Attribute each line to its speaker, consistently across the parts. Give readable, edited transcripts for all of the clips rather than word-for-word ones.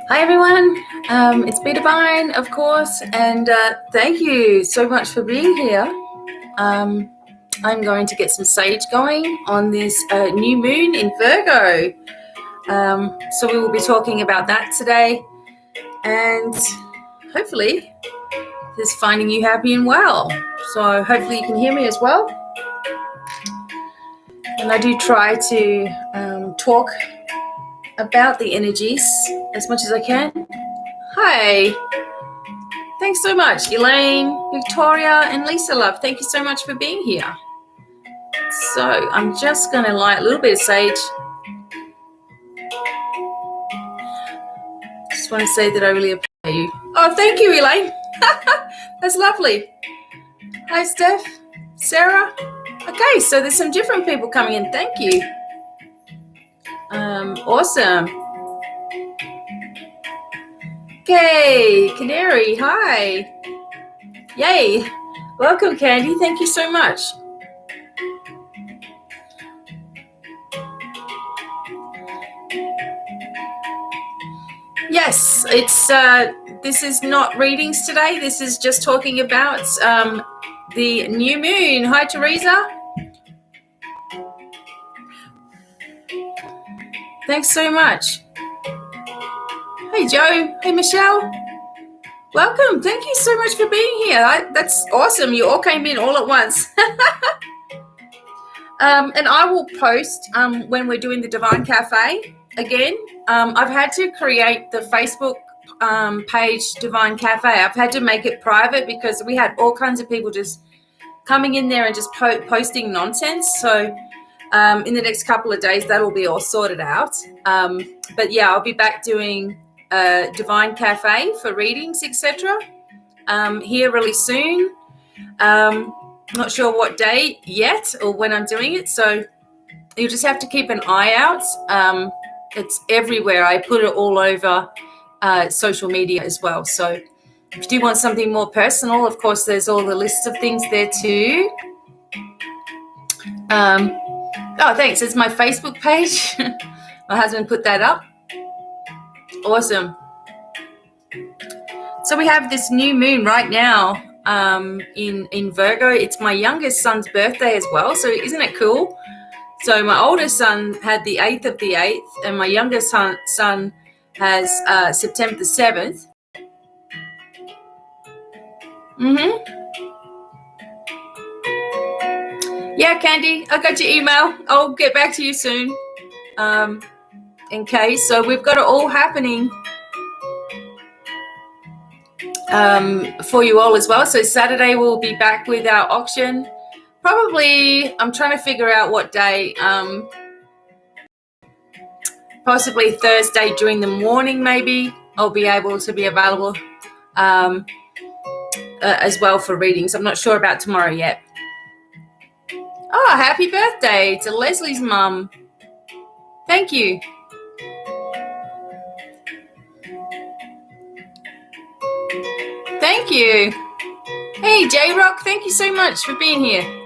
Speaker 1: Hi everyone, it's BDevine, of course, and thank you so much for being here. I'm going to get some sage going on this new moon in Virgo. So we will be talking about that today, and hopefully this finding you happy and well. So hopefully you can hear me as well. And I do try to talk about the energies as much as I can. Hi. Thanks so much, Elaine, Victoria, and Lisa Love. Thank you so much for being here. So I'm just going to light a little bit of sage. Just want to say that I really appreciate you. Oh, thank you, Elaine. That's lovely. Hi, Steph, Sarah. Okay, so there's some different people coming in. Thank you. Awesome. Okay, Canary, hi. Yay. Welcome, Candy. Thank you so much. Yes, it's this is not readings today. This is just talking about the new moon. Hi, Teresa. Thanks so much. Hey, Joe. Hey, Michelle. Welcome. Thank you so much for being here. That's awesome. You all came in all at once. And I will post when we're doing the Devine Cafe again. I've had to create the Facebook page Devine Cafe. I've had to make it private because we had all kinds of people just coming in there and just posting nonsense. So in the next couple of days, that'll be all sorted out. But yeah, I'll be back doing Devine Cafe for readings, etc. Here really soon. Not sure what date yet or when I'm doing it, so you just have to keep an eye out. It's everywhere. I put it all over social media as well. So if you do want something more personal, of course, there's all the lists of things there too. Oh, thanks. It's my Facebook page. My husband put that up. Awesome. So we have this new moon right now in Virgo. It's my youngest son's birthday as well. So isn't it cool? So my oldest son had the 8th of the 8th, and my youngest son has September the 7th. Yeah, Candy, I got your email. I'll get back to you soon. Okay, so we've got it all happening for you all as well. So Saturday we'll be back with our auction. Probably, I'm trying to figure out what day. Possibly Thursday during the morning, maybe. I'll be able to be available as well for readings. I'm not sure about tomorrow yet. Oh, happy birthday to Leslie's mum. Thank you. Thank you. Hey, J-Rock, thank you so much for being here.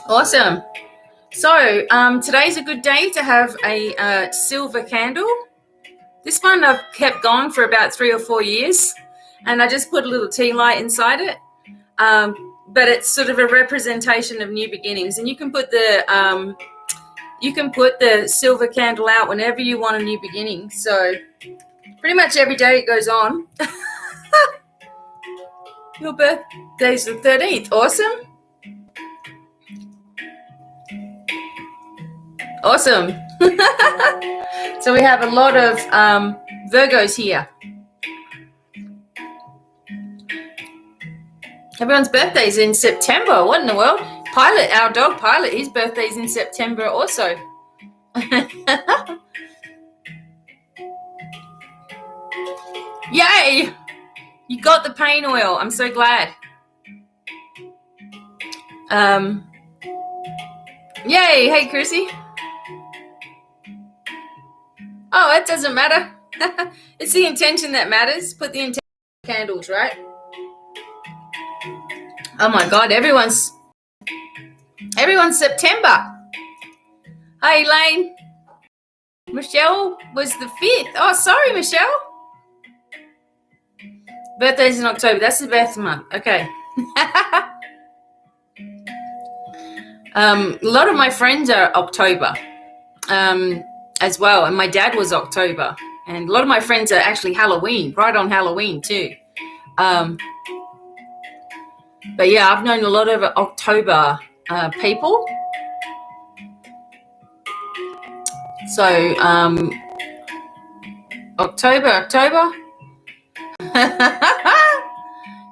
Speaker 1: Awesome. So today's a good day to have a silver candle. This one I've kept going for about 3 or 4 years, and I just put a little tea light inside it. But it's sort of a representation of new beginnings, and you can put the silver candle out whenever you want a new beginning. So pretty much every day it goes on. Your birthday's the 13th. Awesome. Awesome. So we have a lot of Virgos here. Everyone's birthday's in September. What in the world? Pilot, our dog Pilot, his birthday's in September also. Yay! You got the pain oil. I'm so glad. Yay! Hey, Chrissy. Oh, it doesn't matter. It's the intention that matters. Put the intention on candles, right? Oh my God, everyone's Everyone's September. Hi, Elaine. Michelle was the 5th. Oh, sorry, Michelle. Birthday's in October. That's the birth month. Okay. A lot of my friends are October as well. And my dad was October. And a lot of my friends are actually Halloween, right on Halloween too. But yeah, I've known a lot of October people. So October.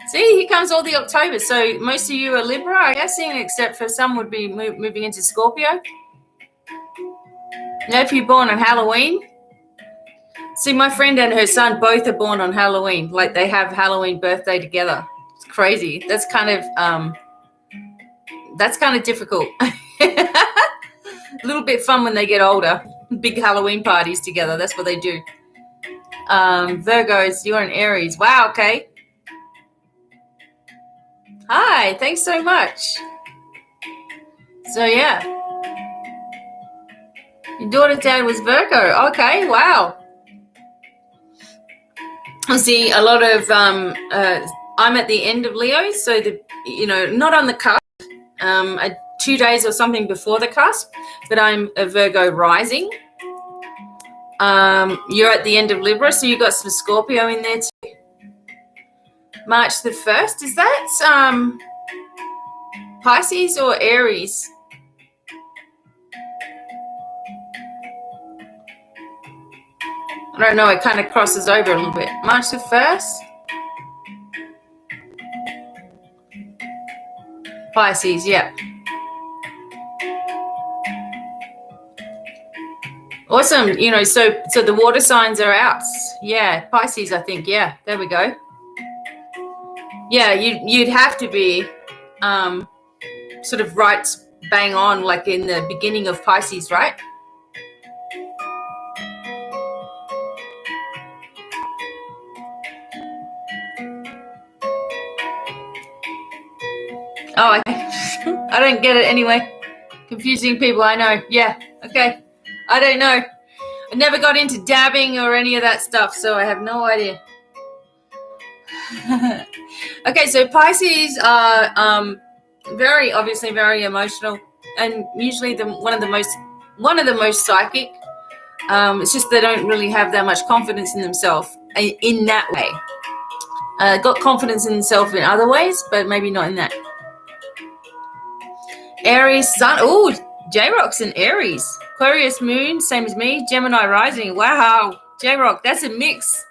Speaker 1: See, here comes all the October. So most of you are Libra, I'm guessing, except for some would be moving into Scorpio. Now, if you're born on Halloween, see, my friend and her son both are born on Halloween. Like they have Halloween birthday together. It's crazy. That's kind of difficult. A little bit fun when they get older. Big Halloween parties together. That's what they do. Virgos, you're an Aries. Wow, okay. Hi, thanks so much. So, yeah. Your daughter's dad was Virgo. Okay, wow. I see a lot of, I'm at the end of Leo, so, not on the cusp, 2 days or something before the cusp, but I'm a Virgo rising. You're at the end of Libra, so you got some Scorpio in there too. March the 1st, is that Pisces or Aries? I don't know, it kind of crosses over a little bit. March the 1st? Pisces, yeah. Awesome. So the water signs are out. Yeah, Pisces, I think. Yeah, there we go. Yeah, you'd have to be sort of right bang on, like in the beginning of Pisces, right? Oh, I don't get it anyway. Confusing people, I know. Yeah, okay. I don't know. I never got into dabbing or any of that stuff, so I have no idea. Okay, so Pisces are obviously very emotional, and usually one of the most psychic. It's just they don't really have that much confidence in themselves in that way. Got confidence in themselves in other ways, but maybe not in that. Aries sun. Oh, J-Rock's in Aries. Aquarius moon, same as me. Gemini rising. Wow, J-Rock, that's a mix.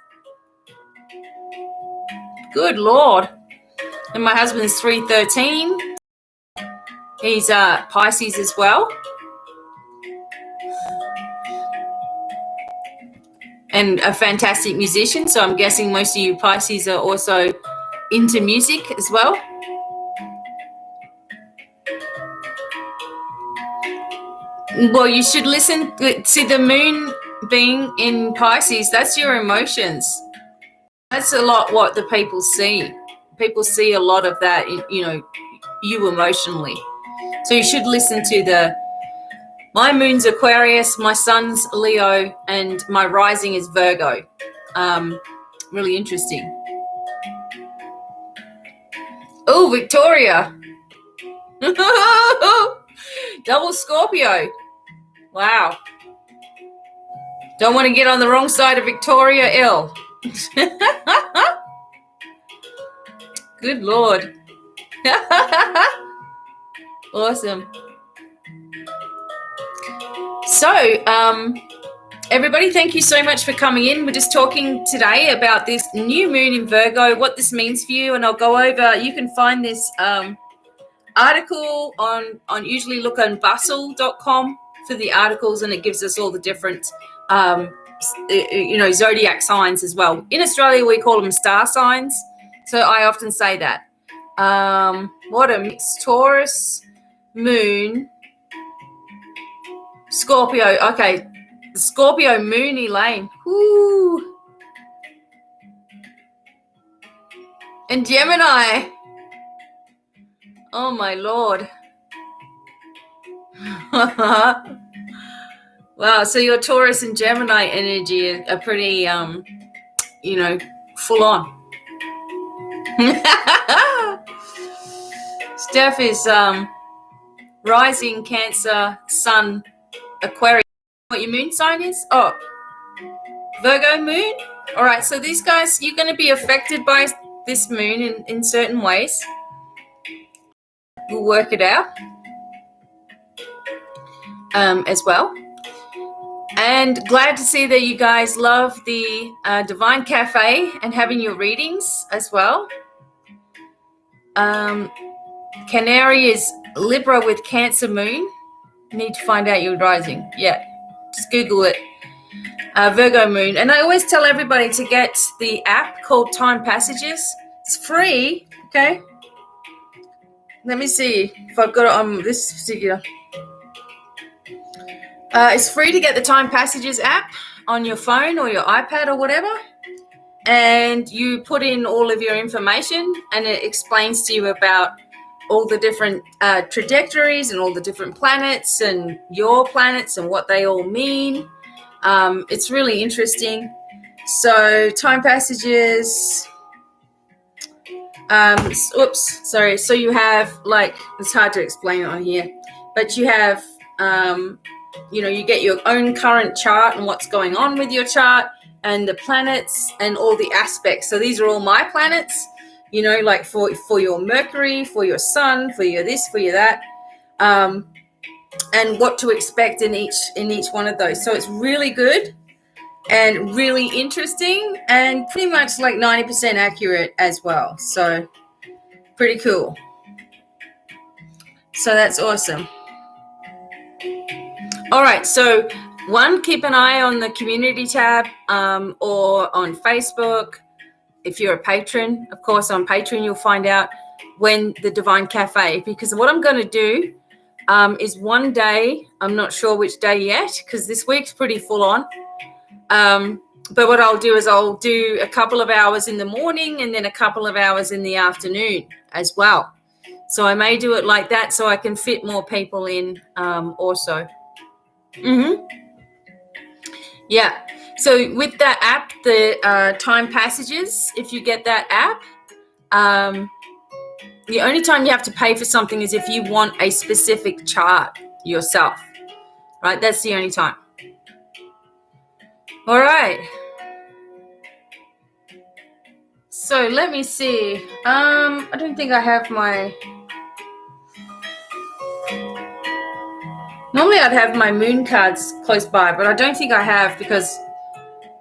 Speaker 1: Good Lord. And my husband's 313. He's Pisces as well. And a fantastic musician. So I'm guessing most of you Pisces are also into music as well. Well, you should listen. See, the moon being in Pisces, that's your emotions. That's a lot what the people see. People see a lot of that, you emotionally. So you should listen to my moon's Aquarius, my sun's Leo, and my rising is Virgo. Really interesting. Oh, Victoria. Double Scorpio. Wow. Don't want to get on the wrong side of Victoria L. Good Lord. Awesome. So, everybody, thank you so much for coming in. We're just talking today about this new moon in Virgo, what this means for you, and I'll go over. You can find this article on usually look on bustle.com for the articles, and it gives us all the different zodiac signs as well. In Australia, we call them star signs, so I often say that. What a mix. Taurus, moon, Scorpio. Okay, the Scorpio moon, Elaine. Woo. And Gemini. Oh my Lord. Wow, so your Taurus and Gemini energy are pretty, full on. Steph is rising Cancer, Sun, Aquarius. What your moon sign is? Oh, Virgo moon. All right, so these guys, you're going to be affected by this moon in certain ways. We'll work it out as well. And glad to see that you guys love the Divine Cafe and having your readings as well. Canary is Libra with Cancer moon. Need to find out your rising. Yeah, just Google it. Virgo moon. And I always tell everybody to get the app called Time Passages. It's free, okay? Let me see if I've got it on this particular. It's free to get the Time Passages app on your phone or your iPad or whatever. And you put in all of your information and it explains to you about all the different trajectories and all the different planets and your planets and what they all mean. It's really interesting. So Time Passages. So you have, like, it's hard to explain on here, but you have, you get your own current chart and what's going on with your chart and the planets and all the aspects. So these are all my planets, like for your Mercury, for your Sun, for your this, for your that, and what to expect in each one of those. So it's really good and really interesting and pretty much like 90% accurate as well. So pretty cool. So that's awesome. All right. So keep an eye on the community tab or on Facebook. If you're a patron, of course, on Patreon, you'll find out when the Divine Cafe, because what I'm going to do is one day, I'm not sure which day yet, because this week's pretty full on. But what I'll do is I'll do a couple of hours in the morning and then a couple of hours in the afternoon as well. So I may do it like that so I can fit more people in also. Yeah. So with that app, the Time Passages, if you get that app, the only time you have to pay for something is if you want a specific chart yourself, right? That's the only time. All right. So let me see. I don't think I have my... Normally I'd have my moon cards close by, but I don't think I have because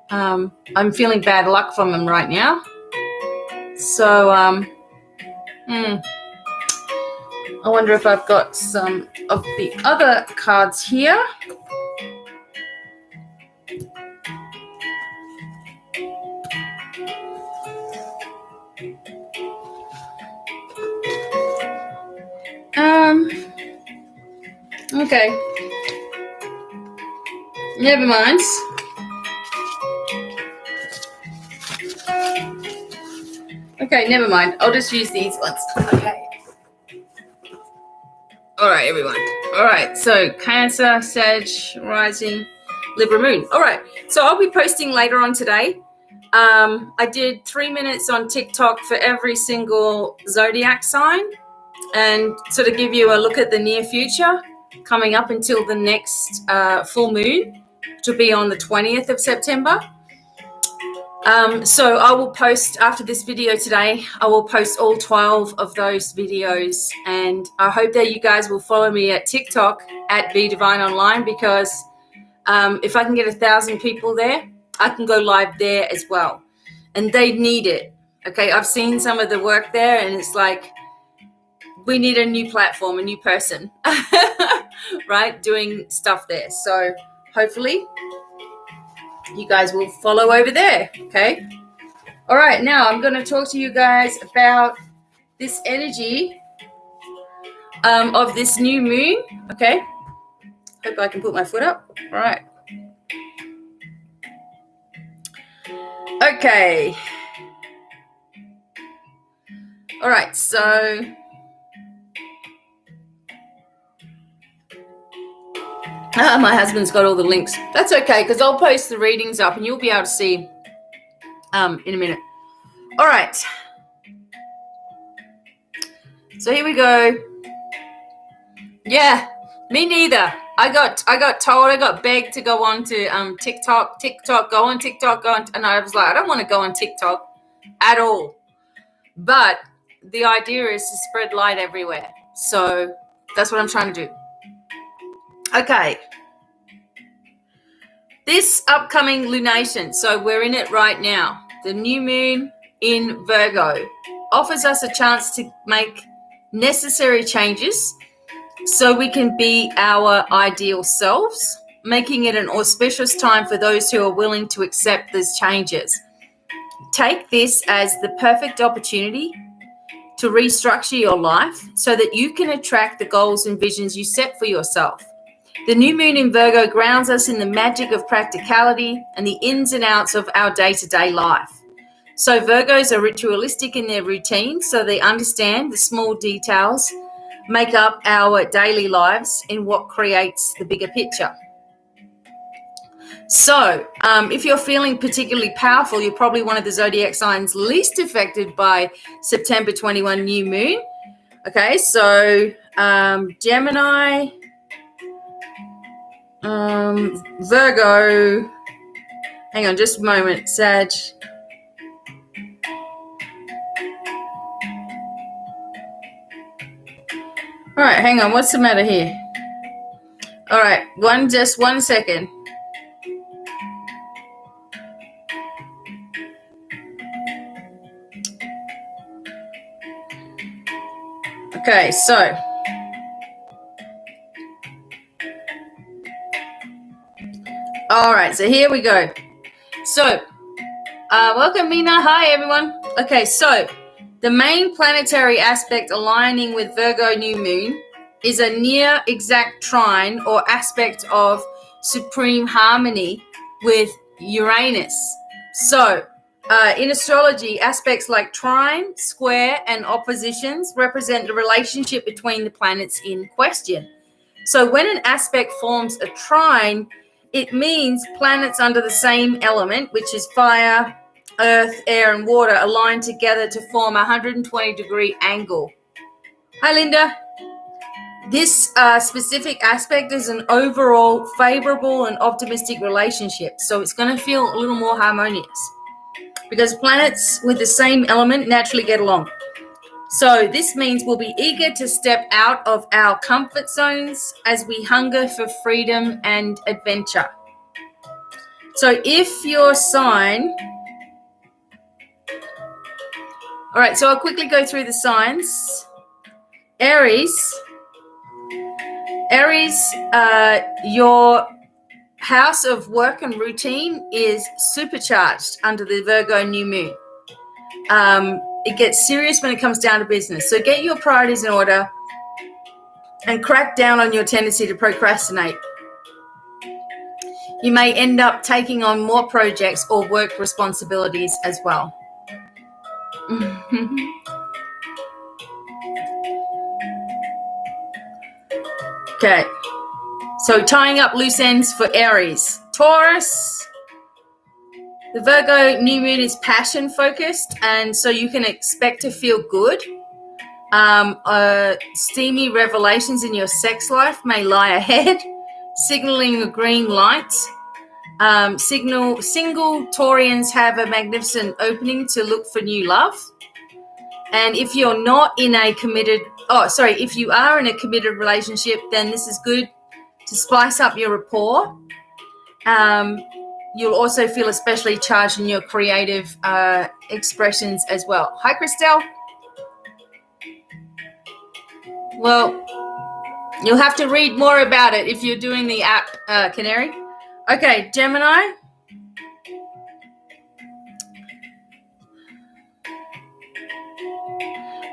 Speaker 1: I'm feeling bad luck from them right now. So I wonder if I've got some of the other cards here. Okay. Never mind. Okay, never mind. I'll just use these ones. Okay. All right, everyone. All right, so Cancer, Sag, Rising, Libra Moon. All right, so I'll be posting later on today. I did 3 minutes on TikTok for every single zodiac sign and sort of give you a look at the near future coming up until the next full moon, which will be on the 20th of September. So I will post after this video today, I will post all 12 of those videos, and I hope that you guys will follow me at TikTok at BDevine online, because if I can get 1,000 people there, I can go live there as well. And they need it. Okay, I've seen some of the work there and it's like, we need a new platform, a new person, right, doing stuff there. So hopefully you guys will follow over there, okay? All right, now I'm going to talk to you guys about this energy of this new moon, okay? Hope I can put my foot up. All right. Okay. All right, so My husband's got all the links. That's okay, because I'll post the readings up and you'll be able to see in a minute. All right. So here we go. Yeah, me neither. I got told, I got begged to go on to TikTok, go on, and I was like, I don't want to go on TikTok at all. But the idea is to spread light everywhere. So that's what I'm trying to do. Okay. This upcoming lunation, so we're in it right now. The new moon in Virgo offers us a chance to make necessary changes so we can be our ideal selves, making it an auspicious time for those who are willing to accept these changes. Take this as the perfect opportunity to restructure your life so that you can attract the goals and visions you set for yourself. The new moon in Virgo grounds us in the magic of practicality and the ins and outs of our day-to-day life. So Virgos are ritualistic in their routine, so they understand the small details make up our daily lives in what creates the bigger picture. So if you're feeling particularly powerful, you're probably one of the zodiac signs least affected by September 21 new moon. Okay, so Gemini, Virgo, hang on just a moment, Sag. All right, hang on, what's the matter here? All right, just one second. Okay, so all right, so here we go. So welcome, Mina. Hi, everyone. Okay, so the main planetary aspect aligning with Virgo new moon is a near exact trine or aspect of supreme harmony with Uranus. So in astrology, aspects like trine, square, and oppositions represent the relationship between the planets in question. So when an aspect forms a trine, it means planets under the same element, which is fire, earth, air, and water, align together to form a 120-degree angle. Hi, Linda. This specific aspect is an overall favorable and optimistic relationship, so it's going to feel a little more harmonious because planets with the same element naturally get along. So this means we'll be eager to step out of our comfort zones as we hunger for freedom and adventure. So if your sign... All right, so I'll quickly go through the signs. Aries, your house of work and routine is supercharged under the Virgo new moon. It gets serious when it comes down to business. So get your priorities in order and crack down on your tendency to procrastinate. You may end up taking on more projects or work responsibilities as well. Okay, so tying up loose ends for Aries. Taurus, the Virgo new moon is passion focused, and so you can expect to feel good. Steamy revelations in your sex life may lie ahead, signaling a green light. Single Taurians have a magnificent opening to look for new love. And if you're not in a if you are in a committed relationship, then this is good to spice up your rapport. You'll also feel especially charged in your creative expressions as well. Hi, Christelle. Well, you'll have to read more about it if you're doing the app, Canary. Okay, Gemini.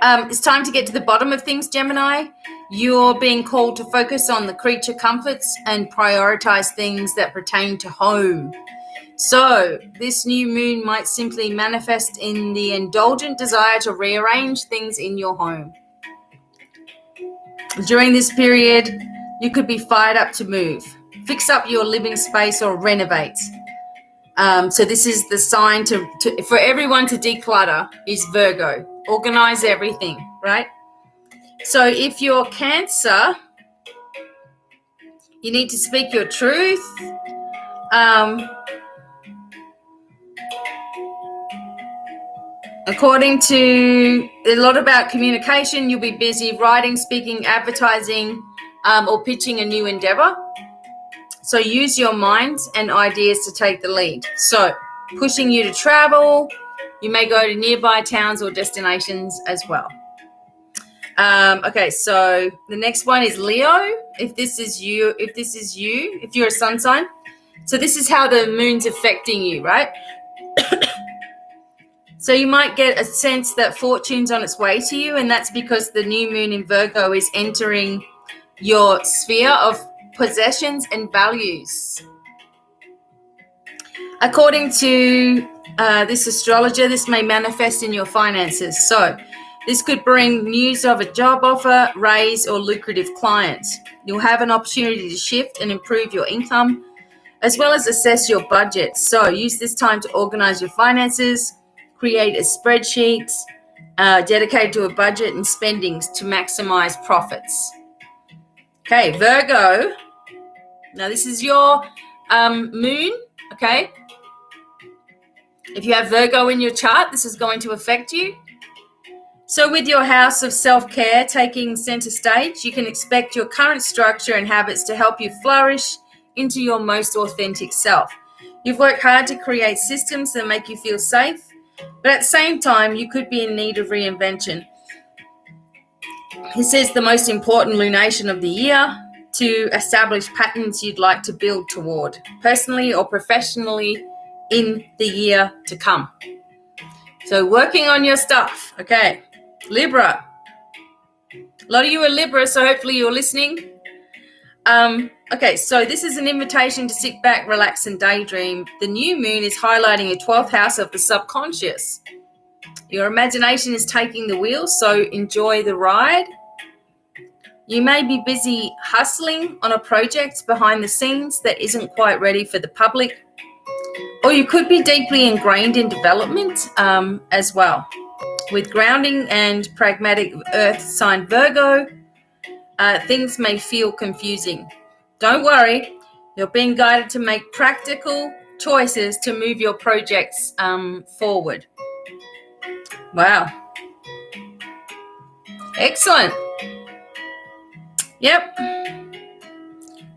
Speaker 1: It's time to get to the bottom of things, Gemini. You're being called to focus on the creature comforts and prioritize things that pertain to home. So this new moon might simply manifest in the indulgent desire to rearrange things in your home. During this period, you could be fired up to move. fix up your living space or renovate. So this is the sign for everyone to declutter is Virgo. Organize everything, right? So if you're Cancer, you need to speak your truth. According to a lot about communication, you'll be busy writing, speaking, advertising, or pitching a new endeavor. So use your mind and ideas to take the lead. So pushing you to travel, you may go to nearby towns or destinations as well. Okay, so the next one is Leo. If you're a sun sign. So this is how the moon's affecting you, right? So you might get a sense that fortune's on its way to you, and that's because the new moon in Virgo is entering your sphere of possessions and values. According to this astrologer, this may manifest in your finances. So this could bring news of a job offer, raise, or lucrative client. You'll have an opportunity to shift and improve your income, as well as assess your budget. So use this time to organize your finances, create a spreadsheet, dedicated to a budget and spendings to maximize profits. Okay, Virgo. Now this is your moon, okay? If you have Virgo in your chart, this is going to affect you. So with your house of self-care taking center stage, you can expect your current structure and habits to help you flourish into your most authentic self. You've worked hard to create systems that make you feel safe, but at the same time, you could be in need of reinvention. This is the most important lunation of the year to establish patterns you'd like to build toward, personally or professionally, in the year to come. So working on your stuff, okay. Libra. A lot of you are Libra, so hopefully you're listening. Okay, so this is an invitation to sit back, relax, and daydream. The new moon is highlighting your 12th house of the subconscious. Your imagination is taking the wheel, so enjoy the ride. You may be busy hustling on a project behind the scenes that isn't quite ready for the public, or you could be deeply ingrained in development as well. With grounding and pragmatic earth sign Virgo, things may feel confusing. Don't worry, you're being guided to make practical choices to move your projects forward. Wow. Excellent. Yep.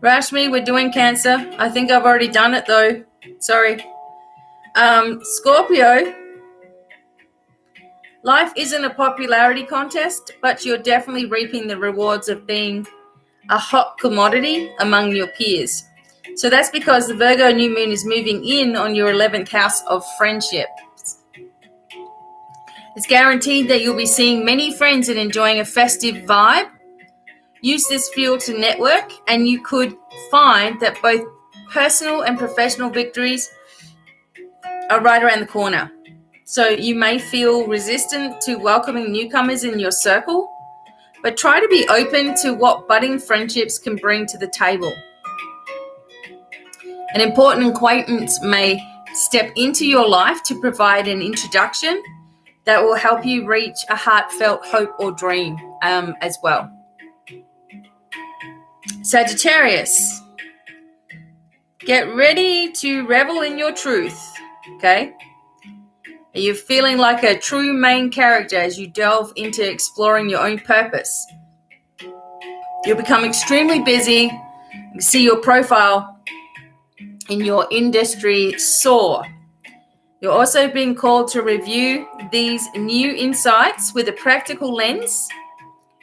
Speaker 1: Rashmi, we're doing Cancer. I think I've already done it though. Sorry. Scorpio. Life isn't a popularity contest, but you're definitely reaping the rewards of being a hot commodity among your peers. So that's because the Virgo new moon is moving in on your 11th house of friendship. It's guaranteed that you'll be seeing many friends and enjoying a festive vibe. Use this fuel to network, and you could find that both personal and professional victories are right around the corner. So you may feel resistant to welcoming newcomers in your circle, but try to be open to what budding friendships can bring to the table. An important acquaintance may step into your life to provide an introduction that will help you reach a heartfelt hope or dream as well. Sagittarius, get ready to revel in your truth, okay? Are you feeling like a true main character as you delve into exploring your own purpose? You'll become extremely busy. You can see your profile in your industry soar. You're also being called to review these new insights with a practical lens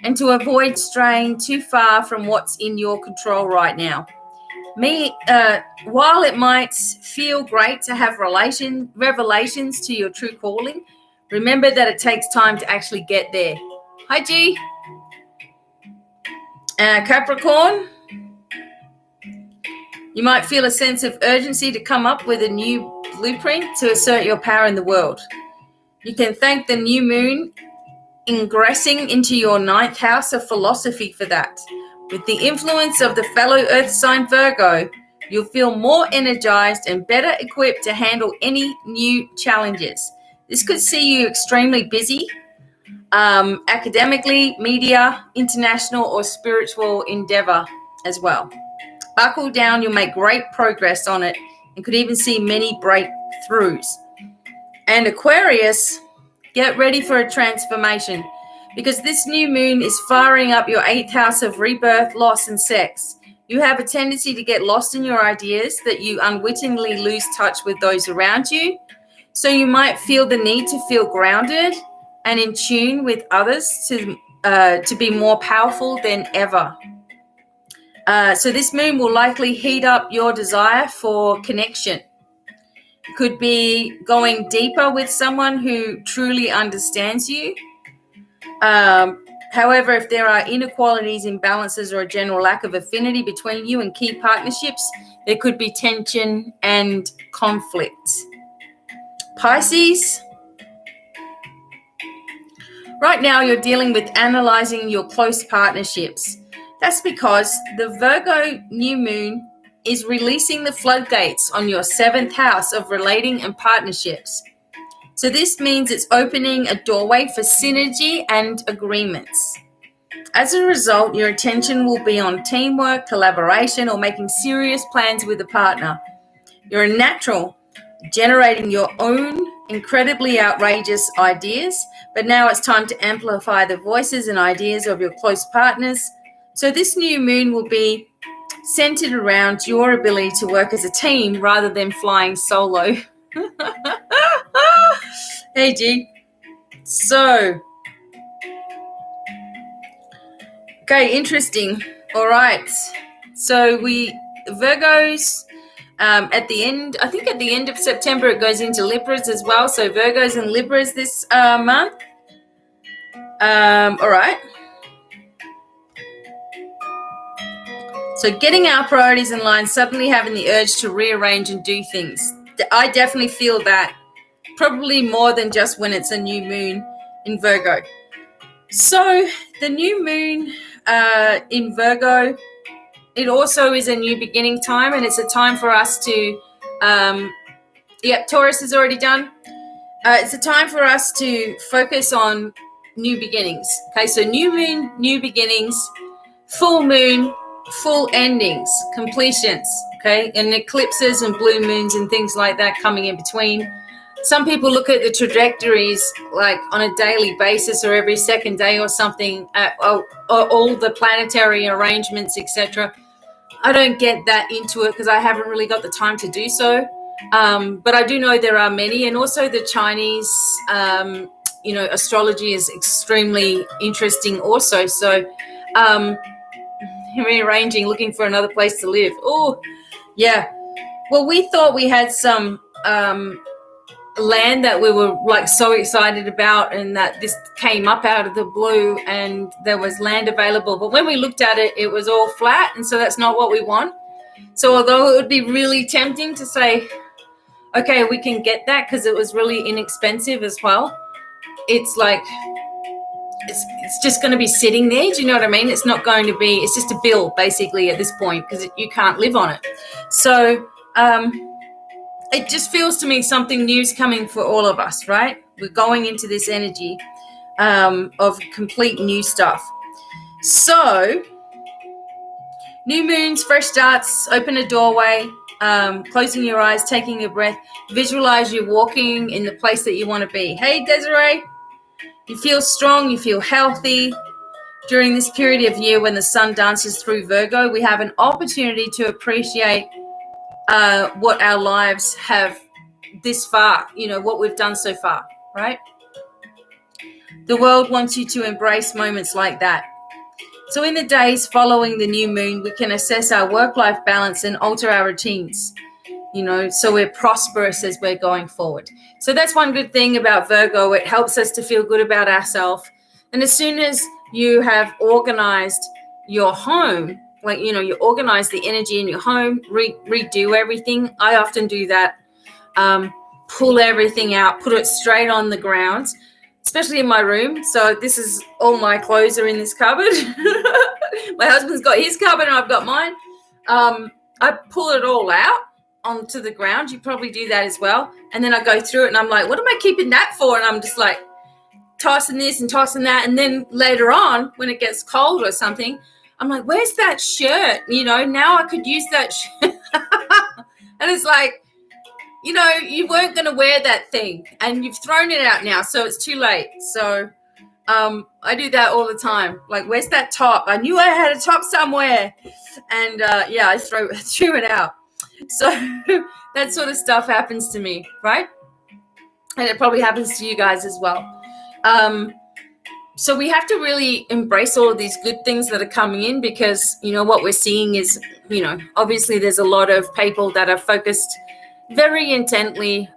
Speaker 1: and to avoid straying too far from what's in your control right now. While it might feel great to have revelations to your true calling, remember that it takes time to actually get there. Hi, G. Capricorn, you might feel a sense of urgency to come up with a new blueprint to assert your power in the world. You can thank the new moon ingressing into your 9th house of philosophy for that. With the influence of the fellow earth sign Virgo, you'll feel more energized and better equipped to handle any new challenges. This could see you extremely busy, academically, media, international, or spiritual endeavor as well. Buckle down, you'll make great progress on it and could even see many breakthroughs. And Aquarius, get ready for a transformation because this new moon is firing up your 8th house of rebirth, loss, and sex. You have a tendency to get lost in your ideas, that you unwittingly lose touch with those around you. So you might feel the need to feel grounded and in tune with others to be more powerful than ever. So this moon will likely heat up your desire for connection. Could be going deeper with someone who truly understands you. However, if there are inequalities, imbalances, or a general lack of affinity between you and key partnerships, there could be tension and conflict. Pisces, right now you're dealing with analyzing your close partnerships. That's because the Virgo new moon is releasing the floodgates on your 7th house of relating and partnerships. So this means it's opening a doorway for synergy and agreements. As a result, your attention will be on teamwork, collaboration, or making serious plans with a partner. You're a natural, generating your own incredibly outrageous ideas, but now it's time to amplify the voices and ideas of your close partners. So this new moon will be centered around your ability to work as a team rather than flying solo. Hey, G. So, okay, interesting. All right. So Virgos, at the end of September, it goes into Libras as well. So Virgos and Libras this month. All right. So getting our priorities in line, suddenly having the urge to rearrange and do things. I definitely feel that, probably more than just when it's a new moon in Virgo. So the new moon in Virgo, it also is a new beginning time, and it's a time for us to, Taurus is already done. It's a time for us to focus on new beginnings. Okay, so new moon, new beginnings, full moon, full endings, completions, okay, and eclipses and blue moons and things like that coming in between. Some people look at the trajectories like on a daily basis or every second day or something, or all the planetary arrangements, etc. I don't get that into it because I haven't really got the time to do so. But I do know there are many, and also the Chinese, astrology is extremely interesting also. So, rearranging, looking for another place to live. Oh, yeah. Well, we thought we had some land that we were like so excited about, and that this came up out of the blue and there was land available. But when we looked at it, it was all flat, and so that's not what we want. So although it would be really tempting to say, okay, we can get that because it was really inexpensive as well, it's like it's just going to be sitting there. Do you know what I mean? It's not going to be, it's just a bill basically at this point because you can't live on it. So it just feels to me something new is coming for all of us, right? We're going into this energy of complete new stuff. So new moons, fresh starts, open a doorway, closing your eyes, taking a breath, visualize you walking in the place that you want to be. Hey, Desiree. You feel strong, you feel healthy. During this period of year when the sun dances through Virgo, we have an opportunity to appreciate what our lives have this far, what we've done so far, right? The world wants you to embrace moments like that. So in the days following the new moon, we can assess our work-life balance and alter our routines, so we're prosperous as we're going forward. So that's one good thing about Virgo. It helps us to feel good about ourselves. And as soon as you have organized your home, like, you organize the energy in your home, redo everything. I often do that. Pull everything out, put it straight on the ground, especially in my room. So this is all my clothes are in this cupboard. My husband's got his cupboard and I've got mine. I pull it all out onto the ground. You probably do that as well. And then I go through it and I'm like, what am I keeping that for? And I'm just like tossing this and tossing that. And then later on, when it gets cold or something, I'm like, where's that shirt? Now I could use that shirt. And it's like, you weren't going to wear that thing and you've thrown it out now. So it's too late. So I do that all the time. Like, where's that top? I knew I had a top somewhere. And I threw it out. So that sort of stuff happens to me, right? And it probably happens to you guys as well. So we have to really embrace all of these good things that are coming in, because, what we're seeing is, obviously there's a lot of people that are focused very intently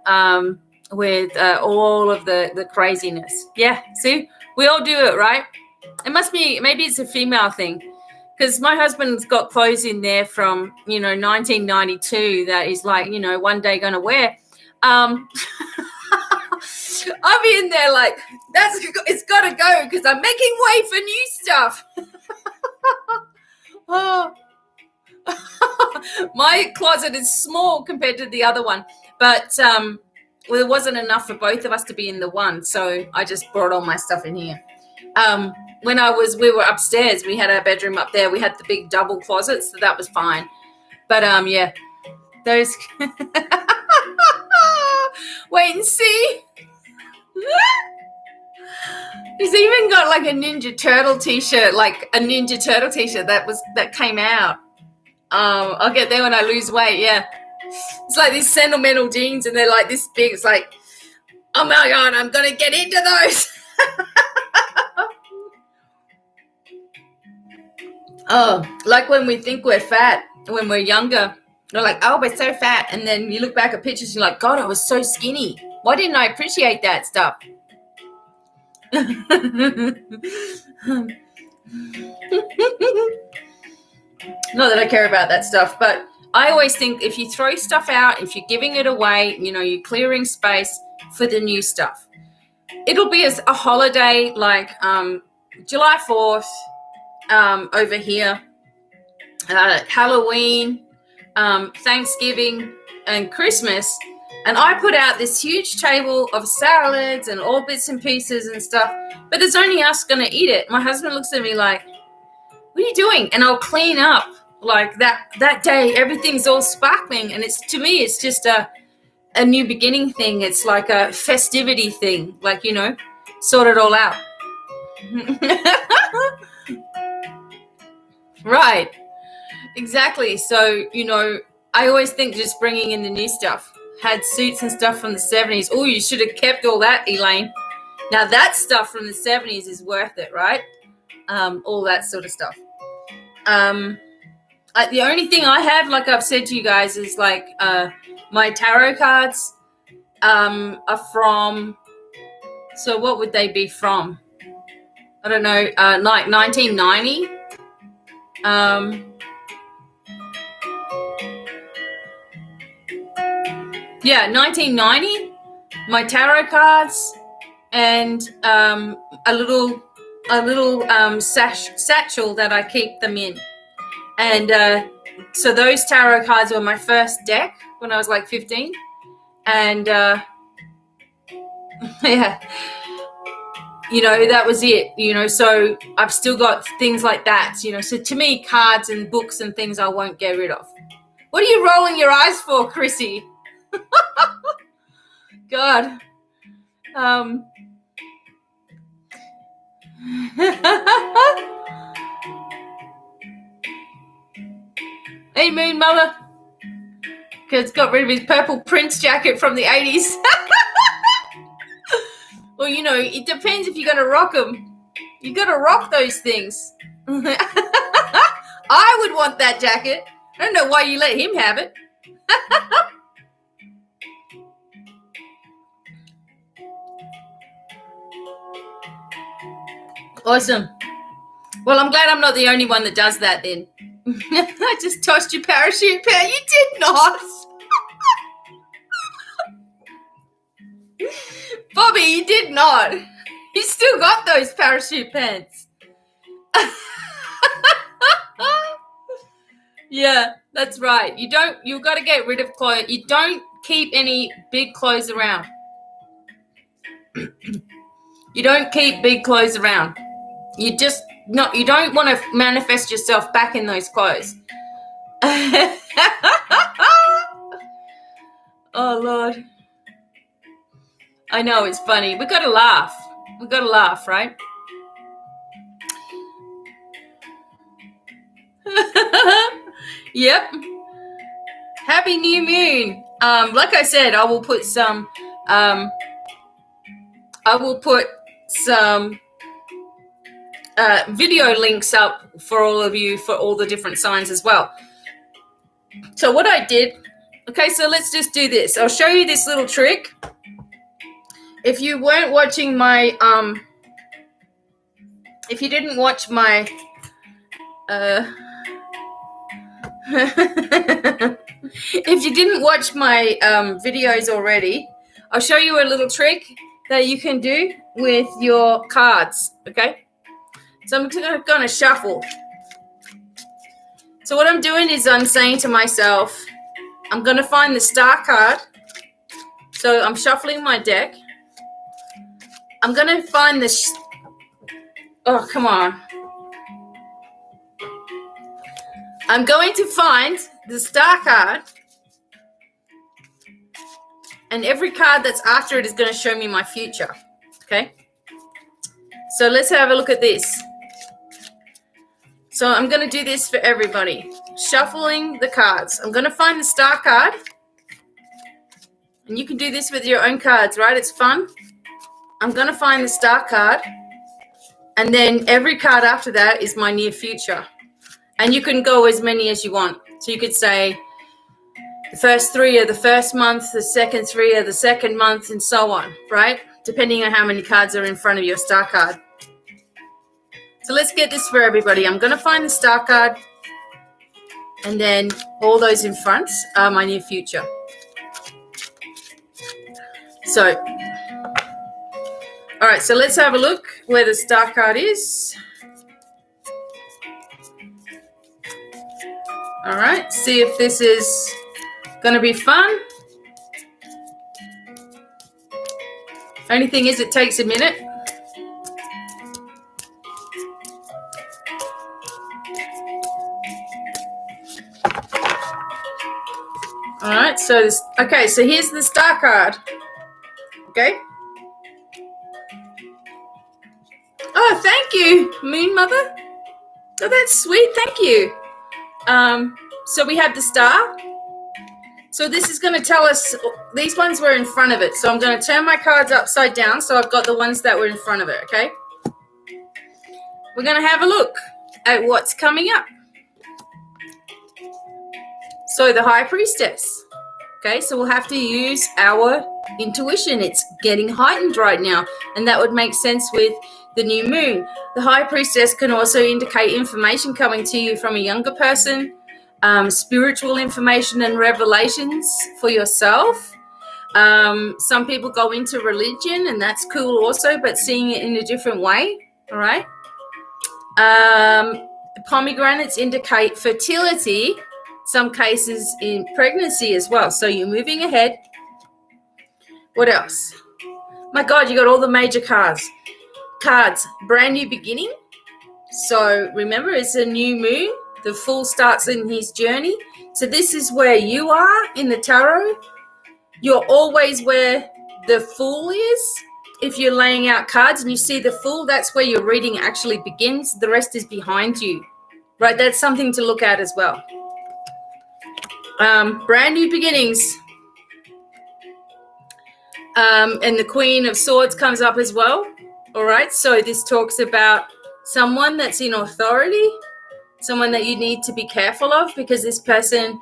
Speaker 1: with all of the craziness. Yeah, see, we all do it, right? It must be, maybe it's a female thing, because my husband's got clothes in there from, 1992 that he's like, one day going to wear. I'll be in there like, it's got to go because I'm making way for new stuff. Oh. My closet is small compared to the other one, but there wasn't enough for both of us to be in the one, so I just brought all my stuff in here. When we were upstairs, we had our bedroom up there. We had the big double closets, so that was fine. But those. Wait and see. He's even got like a Ninja Turtle t-shirt, that came out. I'll get there when I lose weight. Yeah, it's like these sentimental jeans, and they're like this big. It's like, oh my God, I'm gonna get into those. Oh, like when we think we're fat when we're younger, we're like, oh, we're so fat, and then you look back at pictures, and you're like, God, I was so skinny. Why didn't I appreciate that stuff? Not that I care about that stuff, but I always think if you throw stuff out, if you're giving it away, you're clearing space for the new stuff. It'll be a holiday like July 4th over here, Halloween, Thanksgiving, and Christmas. And I put out this huge table of salads and all bits and pieces and stuff, but there's only us going to eat it. My husband looks at me like, what are you doing? And I'll clean up like that day. Everything's all sparkling. And to me, it's just a new beginning thing. It's like a festivity thing, like, sort it all out. Right. Exactly. So, I always think just bringing in the new stuff. Had suits and stuff from the 70s. Oh, you should have kept all that, Elaine. Now that stuff from the 70s is worth it, right? All that sort of stuff. The only thing I have, like I've said to you guys, is like my tarot cards are from, so what would they be from? I don't know, like 1990. Yeah, 1990, my tarot cards, and a little satchel that I keep them in. And so those tarot cards were my first deck when I was like 15. And yeah, that was it, so I've still got things like that, so to me, cards and books and things I won't get rid of. What are you rolling your eyes for, Chrissy? God. Hey, Moon Mother. Kid's got rid of his purple Prince jacket from the 80s. Well, it depends if you're going to rock them. You got to rock those things. I would want that jacket. I don't know why you let him have it. Awesome. Well, I'm glad I'm not the only one that does that then. I just tossed your parachute pair. You did not. Bobby, you did not. You still got those parachute pants. Yeah, that's right. You've got to get rid of clothes. You don't keep any big clothes around. You don't keep big clothes around. You don't want to manifest yourself back in those clothes. Oh, Lord. I know, it's funny. We got to laugh. We got to laugh, right? Yep. Happy new moon. Like I said, I will put some video links up for all of you for all the different signs as well. So what I did, okay, so let's just do this. I'll show you this little trick. If you weren't watching my, if you didn't watch my, if you didn't watch my videos already, I'll show you a little trick that you can do with your cards, okay? So I'm going to shuffle. So what I'm doing is I'm saying to myself, I'm going to find the star card. So I'm shuffling my deck. I'm going to find the... oh, come on. I'm going to find the star card. And every card that's after it is going to show me my future. Okay? So let's have a look at this. So I'm going to do this for everybody. Shuffling the cards. I'm going to find the star card. And you can do this with your own cards, right? It's fun. I'm going to find the star card. And then every card after that is my near future. And you can go as many as you want. So you could say the first three are the first month, the second three are the second month, and so on, right? Depending on how many cards are in front of your star card. So let's get this for everybody. I'm going to find the star card, and then all those in front are my near future. So, all right, so let's have a look where the star card is. All right, see if this is going to be fun. Only thing is it takes a minute. All right, so this, okay, so here's the star card. Okay. Oh, thank you, Moon Mother. Oh, that's sweet. Thank you. So we have the star. So this is going to tell us, these ones were in front of it. So I'm going to turn my cards upside down. So I've got the ones that were in front of it. Okay. We're going to have a look at what's coming up. So the High Priestess. Okay, so we'll have to use our intuition. It's getting heightened right now, and that would make sense with the new moon. The High Priestess can also indicate information coming to you from a younger person, spiritual information and revelations for yourself. Some people go into religion, and that's cool also, but seeing it in a different way, all right? Pomegranates indicate fertility, some cases in pregnancy as well. So you're moving ahead. What else? My God, you got all the major cards. Brand new beginning. So remember, it's a new moon. The Fool starts in his journey. So this is where you are in the tarot. You're always where the Fool is. If you're laying out cards and you see the Fool, that's where your reading actually begins. The rest is behind you, right? That's something to look at as well. Brand new beginnings. And the Queen of Swords comes up as well. All right, so this talks about someone that's in authority, someone that you need to be careful of, because this person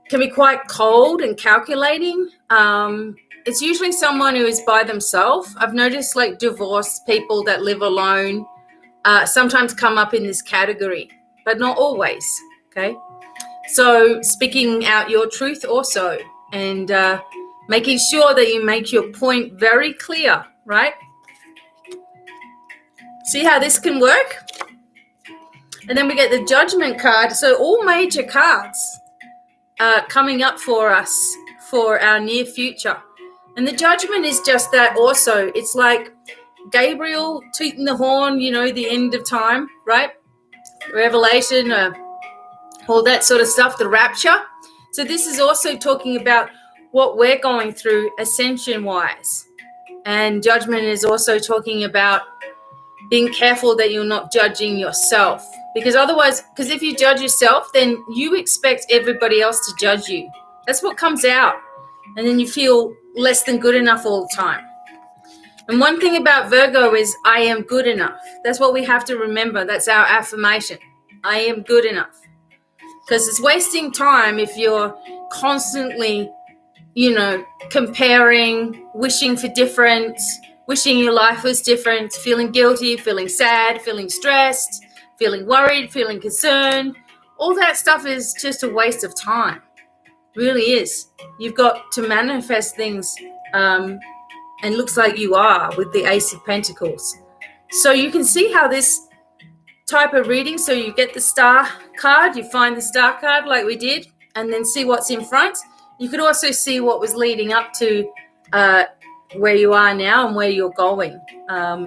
Speaker 1: can be quite cold and calculating. It's usually someone who is by themselves. I've noticed like divorced people that live alone sometimes come up in this category, but not always, okay? So speaking out your truth also, and making sure that you make your point very clear, right? See how this can work? And then we get the Judgment card. So all major cards are coming up for us for our near future. And the Judgment is just that also. It's like Gabriel tooting the horn, the end of time, right? Revelation, all that sort of stuff, the rapture. So this is also talking about what we're going through ascension-wise. And Judgment is also talking about being careful that you're not judging yourself. Because if you judge yourself, then you expect everybody else to judge you. That's what comes out. And then you feel less than good enough all the time. And one thing about Virgo is I am good enough. That's what we have to remember. That's our affirmation. I am good enough. Because it's wasting time if you're constantly, comparing, wishing for different, wishing your life was different, feeling guilty, feeling sad, feeling stressed, feeling worried, feeling concerned. All that stuff is just a waste of time. Really is. You've got to manifest things, and looks like you are with the Ace of Pentacles. So you can see how this type of reading, so you get the Star card, you find the Star card like we did, and then see what's in front. You could also see what was leading up to where you are now and where you're going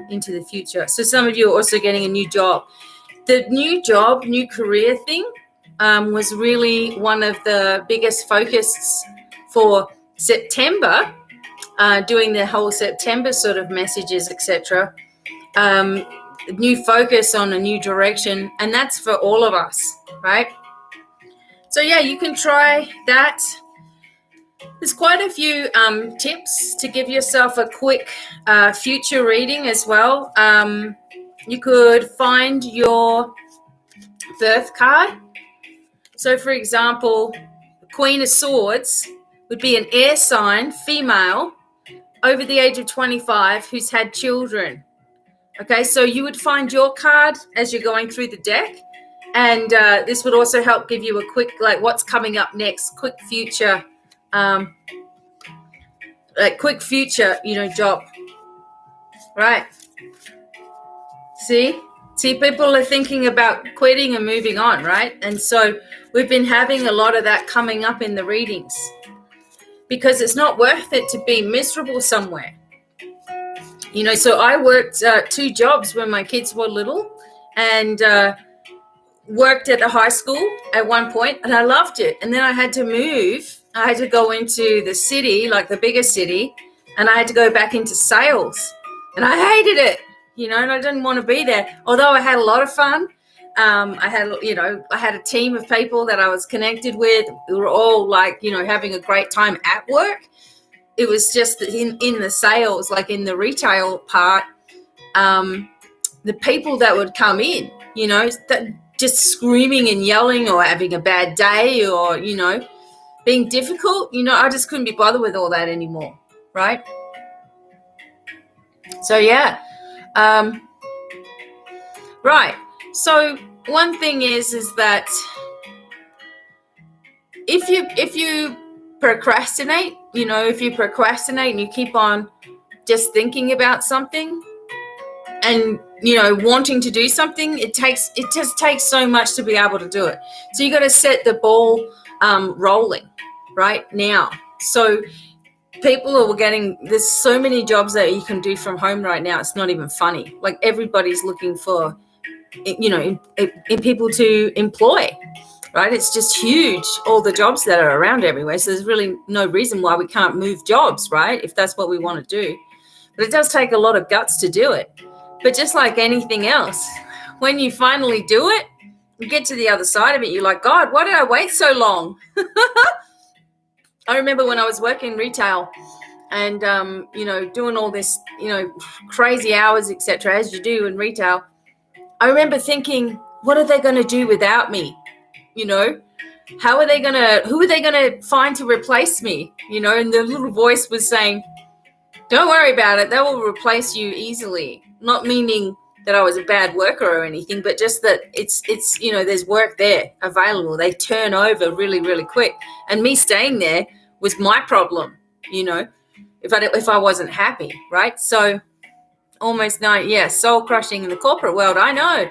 Speaker 1: into the future. So some of you are also getting a new job. The new job, new career thing was really one of the biggest focuses for September, doing the whole September sort of messages, etc. New focus on a new direction, and that's for all of us, right? So yeah, you can try that. There's quite a few tips to give yourself a quick future reading as well. You could find your birth card. So for example, Queen of Swords would be an air sign, female, over the age of 25 who's had children. Okay, so you would find your card as you're going through the deck, and this would also help give you a quick, like, what's coming up next, quick future, job, right? See, people are thinking about quitting and moving on, right? And so we've been having a lot of that coming up in the readings, because it's not worth it to be miserable somewhere. So I worked 2 jobs when my kids were little, and worked at a high school at one point, and I loved it. And then I had to move. I had to go into the city, like the bigger city, and I had to go back into sales. And I hated it, and I didn't want to be there. Although I had a lot of fun. I had a team of people that I was connected with. We were all having a great time at work. It was just in the sales, like in the retail part, the people that would come in, just screaming and yelling or having a bad day or, being difficult, I just couldn't be bothered with all that anymore, right? So, yeah. Right. So one thing is that if you procrastinate, if you procrastinate and you keep on just thinking about something and, wanting to do something, it just takes so much to be able to do it. So you got to set the ball rolling right now. So people are there's so many jobs that you can do from home right now. It's not even funny. Like everybody's looking for, in people to employ. Right? It's just huge, all the jobs that are around everywhere. So there's really no reason why we can't move jobs, right? If that's what we want to do. But it does take a lot of guts to do it. But just like anything else, when you finally do it, you get to the other side of it, you're like, God, why did I wait so long? I remember when I was working retail and, doing all this, crazy hours, etc., as you do in retail. I remember thinking, what are they going to do without me? Who are they going to find to replace me? And the little voice was saying, don't worry about it. They will replace you easily. Not meaning that I was a bad worker or anything, but just that it's there's work there available. They turn over really, really quick. And me staying there was my problem, if I wasn't happy, right? So almost soul crushing in the corporate world. I know.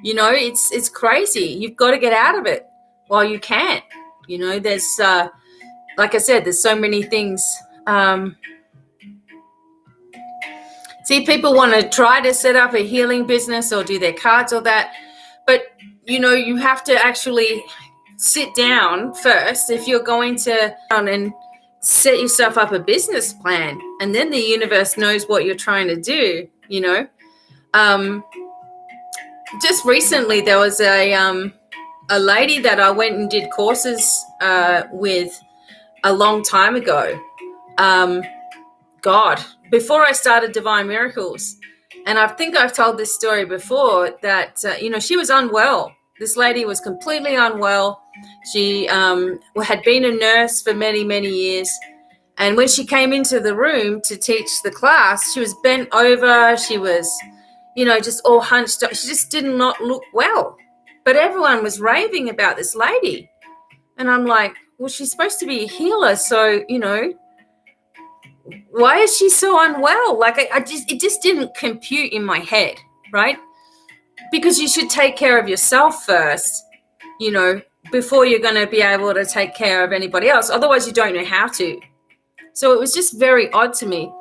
Speaker 1: You know, it's crazy. You've got to get out of it while you can. You know, there's, like I said, there's so many things. See, people want to try to set up a healing business or do their cards or that. But, you know, you have to actually sit down first if you're going to and set yourself up a business plan. And then the universe knows what you're trying to do, you know. Just recently there was a lady that I went and did courses with a long time ago. God, before I started Divine Miracles. And I think I've told this story before that, you know, she was unwell. This lady was completely unwell. She had been a nurse for many, many years. And when she came into the room to teach the class, she was bent over. She was, you know, just all hunched up. She just did not look well. But everyone was raving about this lady. And I'm like, well, she's supposed to be a healer. So, you know, why is she so unwell? Like, it just didn't compute in my head, right? Because you should take care of yourself first, you know, before you're going to be able to take care of anybody else. Otherwise, you don't know how to. So it was just very odd to me.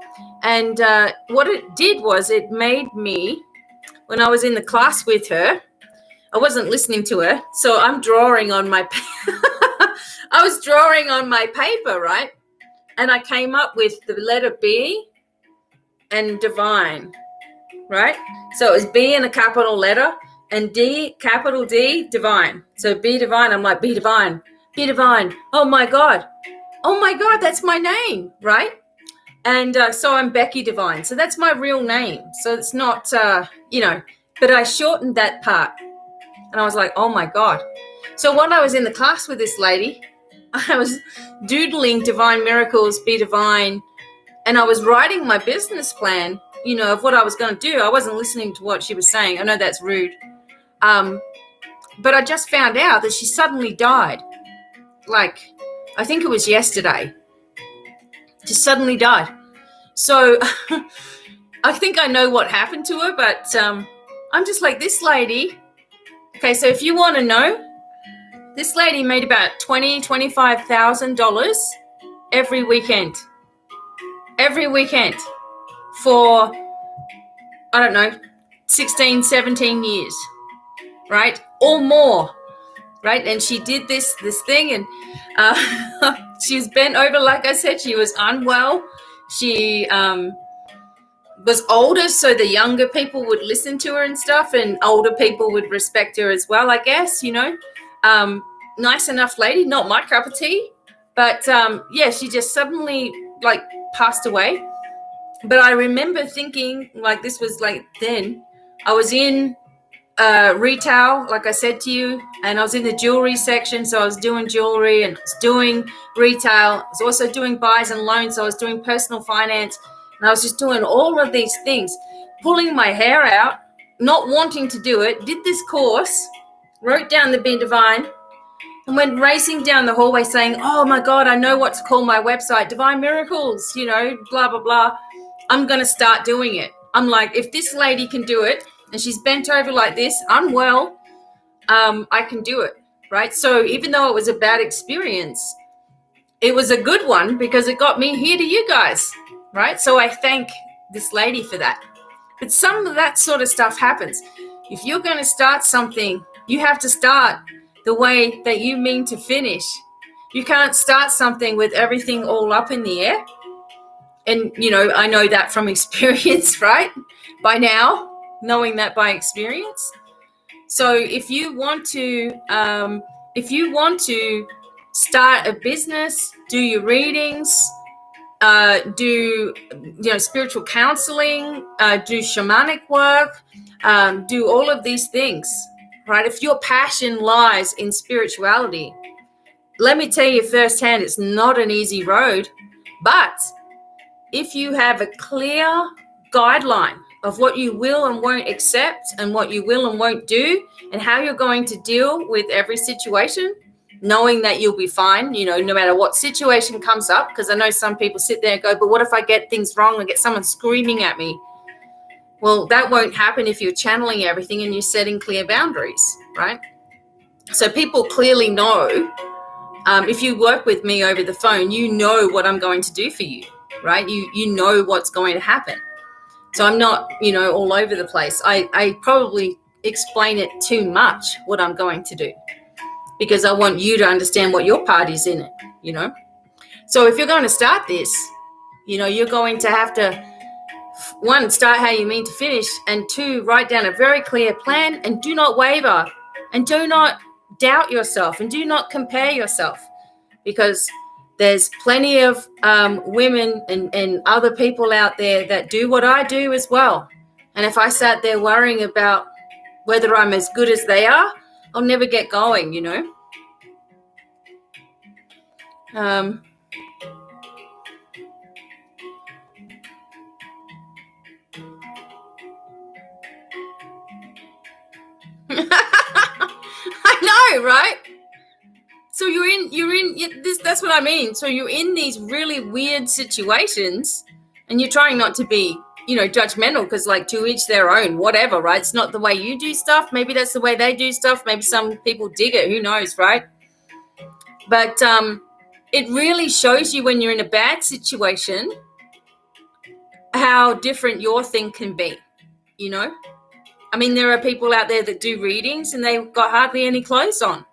Speaker 1: And what it did was it made me, when I was in the class with her, I wasn't listening to her. So I'm drawing on my, I was drawing on my paper, right? And I came up with the letter B and Devine, right? So it was B in a capital letter and D, capital D, Devine. So BDevine, I'm like, BDevine, BDevine. Oh my God, that's my name, right? And so I'm Becky Devine. So that's my real name. So it's not, you know, but I shortened that part. And I was like, oh my God. So when I was in the class with this lady, I was doodling Divine Miracles, BDevine, and I was writing my business plan, you know, of what I was going to do. I wasn't listening to what she was saying. I know that's rude. But I just found out that she suddenly died. Like, I think it was yesterday. Just suddenly died. So I think I know what happened to her, but I'm just like, this lady. Okay, so if you want to know, this lady made about $25,000 every weekend for, I don't know, 16, 17 years, right? Or more, right? And she did this thing, and she was bent over, like I said. She was unwell. She was older, so the younger people would listen to her and stuff, and older people would respect her as well, I guess, you know. Nice enough lady, not my cup of tea, but yeah, she just suddenly like passed away. But I remember thinking, like, this was like then I was in retail, like I said to you, and I was in the jewelry section. So I was doing jewelry and I was doing retail. I was also doing buys and loans. So I was doing personal finance, and I was just doing all of these things, pulling my hair out, not wanting to do it. Did this course, wrote down the BDevine, and went racing down the hallway saying, oh my God, I know what to call my website, Divine Miracles, you know, blah, blah, blah. I'm going to start doing it. I'm like, if this lady can do it and she's bent over like this, unwell, I can do it, right? So even though it was a bad experience, it was a good one because it got me here to you guys, right? So I thank this lady for that. But some of that sort of stuff happens. If you're going to start something, you have to start the way that you mean to finish. You can't start something with everything all up in the air. And, you know, I know that from experience, right? By now, knowing that by experience. So if you want to start a business, do your readings, do, you know, spiritual counseling, do shamanic work, do all of these things, right? If your passion lies in spirituality, let me tell you firsthand, it's not an easy road. But if you have a clear guideline of what you will and won't accept and what you will and won't do and how you're going to deal with every situation, knowing that you'll be fine, you know, no matter what situation comes up, because I know some people sit there and go, but what if I get things wrong and get someone screaming at me? Well, that won't happen if you're channeling everything and you're setting clear boundaries, right? So people clearly know, if you work with me over the phone, you know what I'm going to do for you, right? You know what's going to happen. So I'm not, all over the place. I probably explain it too much, what I'm going to do, because I want you to understand what your part is in it, So if you're going to start this, you're going to have to, one, start how you mean to finish, and two, write down a very clear plan, and do not waver, and do not doubt yourself, and do not compare yourself, because there's plenty of women and other people out there that do what I do as well. And if I sat there worrying about whether I'm as good as they are, I'll never get going, I know, right? So you're in this. That's what I mean. So you're in these really weird situations, and you're trying not to be, judgmental, because like, to each their own, whatever, right? It's not the way you do stuff. Maybe that's the way they do stuff. Maybe some people dig it. Who knows, right? But it really shows you when you're in a bad situation how different your thing can be, I mean, there are people out there that do readings and they've got hardly any clothes on.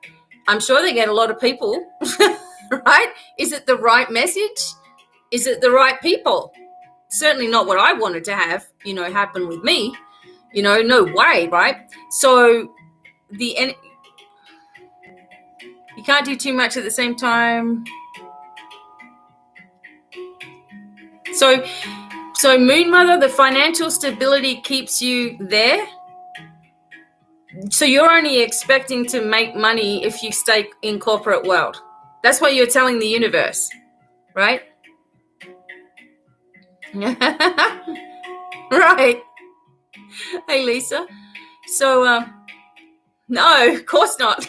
Speaker 1: I'm sure they get a lot of people, right? Is it the right message? Is it the right people? Certainly not what I wanted to have, happen with me. No way, right? So you can't do too much at the same time. So Moon Mother, the financial stability keeps you there. So you're only expecting to make money if you stay in corporate world. That's what you're telling the universe, right? Right. Hey, Lisa. So, no, of course not.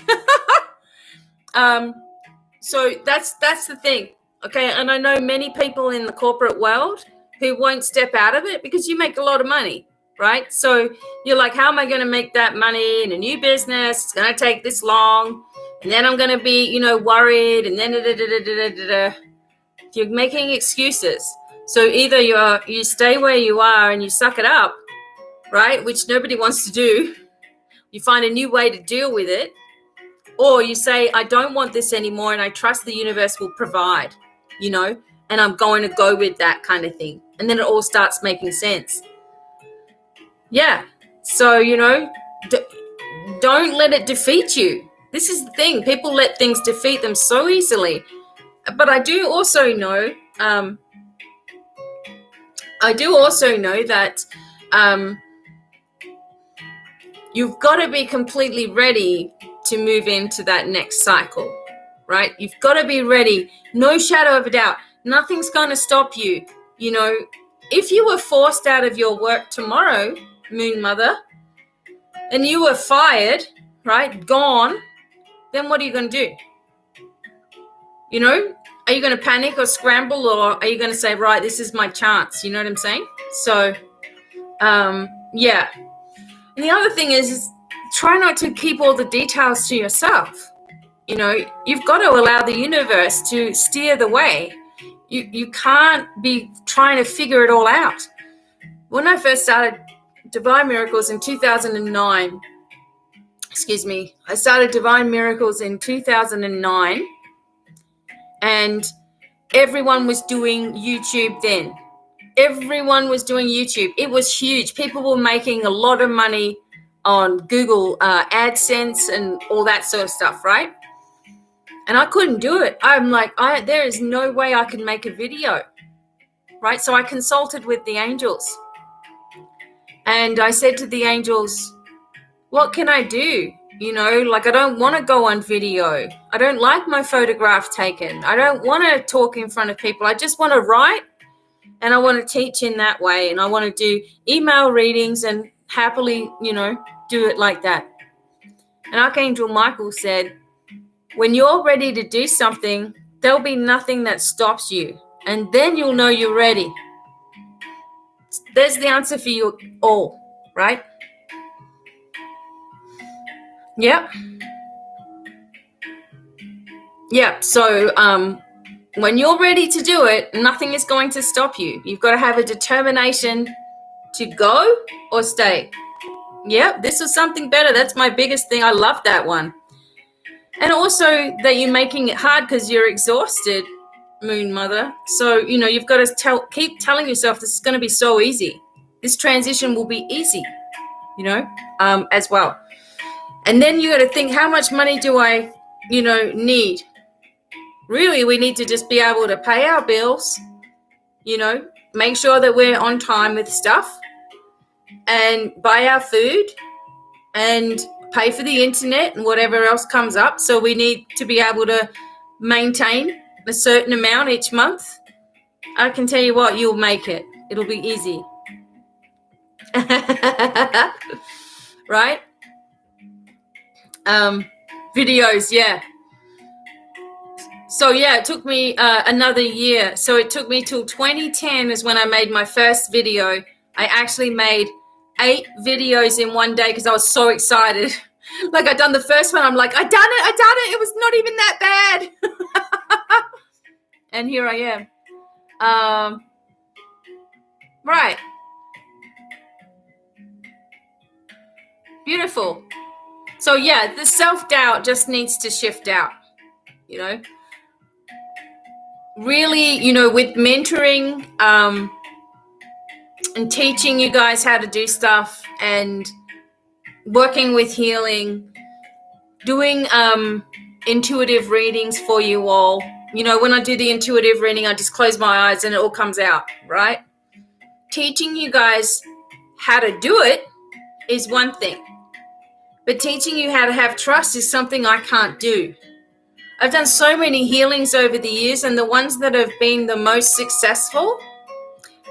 Speaker 1: So that's the thing. Okay. And I know many people in the corporate world who won't step out of it because you make a lot of money, right? So you're like, how am I going to make that money in a new business? It's going to take this long. And then I'm going to be, worried. And then you're making excuses. So either you stay where you are and you suck it up, right? Which nobody wants to do. You find a new way to deal with it. Or you say, I don't want this anymore and I trust the universe will provide, and I'm going to go with that kind of thing. And then it all starts making sense. Yeah. So, don't let it defeat you. This is the thing. People let things defeat them so easily. But I do also know that you've got to be completely ready to move into that next cycle, right? You've got to be ready. No shadow of a doubt. Nothing's going to stop you. If you were forced out of your work tomorrow, Moon Mother, and you were fired, right, gone, then what are you going to do? Are you going to panic or scramble, or are you going to say, right, this is my chance? You know what I'm saying? So, yeah. And the other thing is try not to keep all the details to yourself. You've got to allow the universe to steer the way. You can't be trying to figure it all out. When I first started Divine Miracles in 2009, I started Divine Miracles in 2009, and everyone was doing YouTube then. Everyone was doing YouTube. It was huge. People were making a lot of money on Google AdSense and all that sort of stuff, right? And I couldn't do it. I'm like, there is no way I can make a video, right? So I consulted with the angels. And I said to the angels, what can I do? I don't want to go on video. I don't like my photograph taken. I don't want to talk in front of people. I just want to write, and I want to teach in that way. And I want to do email readings and happily, do it like that. And Archangel Michael said, when you're ready to do something, there'll be nothing that stops you. And then you'll know you're ready. There's the answer for you all, right? Yep. Yep. So when you're ready to do it, nothing is going to stop you. You've got to have a determination to go or stay. Yep, this was something better. That's my biggest thing. I love that one. And also that you're making it hard because you're exhausted, Moon Mother. So, you've got to keep telling yourself this is going to be so easy. This transition will be easy, as well. And then you got to think, how much money do I, need? Really, we need to just be able to pay our bills, make sure that we're on time with stuff and buy our food and pay for the internet and whatever else comes up. So we need to be able to maintain a certain amount each month. I can tell you what, you'll make it. It'll be easy. Right? Videos, yeah. So yeah, it took me another year. So it took me till 2010 is when I made my first video. I actually made 8 videos in one day because I was so excited. Like I done the first one, I'm like, I done it. It was not even that bad. And here I am. Right. Beautiful. So yeah, the self-doubt just needs to shift out, Really, with mentoring and teaching you guys how to do stuff and working with healing, doing intuitive readings for you all. When I do the intuitive reading, I just close my eyes and it all comes out, right? Teaching you guys how to do it is one thing. But teaching you how to have trust is something I can't do. I've done so many healings over the years, and the ones that have been the most successful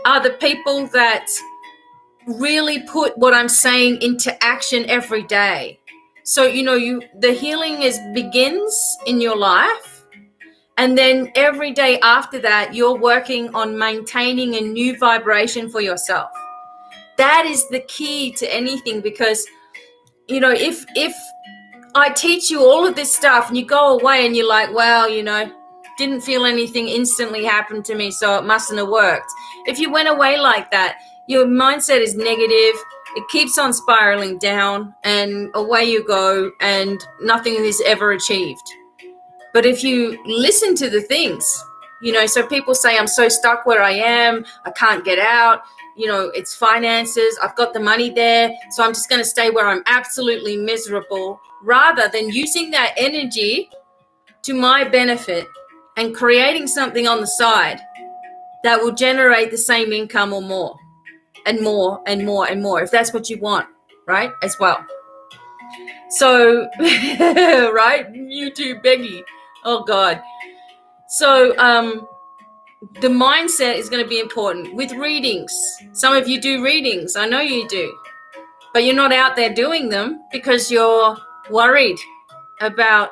Speaker 1: are the people that really put what I'm saying into action every day. So, the healing begins in your life, and then every day after that, you're working on maintaining a new vibration for yourself. That is the key to anything, because, if I teach you all of this stuff and you go away and you're like, well, didn't feel anything instantly happen to me, so it mustn't have worked. If you went away like that, your mindset is negative. It keeps on spiraling down and away you go and nothing is ever achieved. But if you listen to the things, so people say, I'm so stuck where I am. I can't get out. It's finances. I've got the money there. So I'm just going to stay where I'm absolutely miserable, rather than using that energy to my benefit and creating something on the side that will generate the same income or more and more and more and more, if that's what you want, right? As well. So, right? YouTube Beggy. Oh, God. So, the mindset is going to be important with readings. Some of you do readings. I know you do. But you're not out there doing them because you're worried about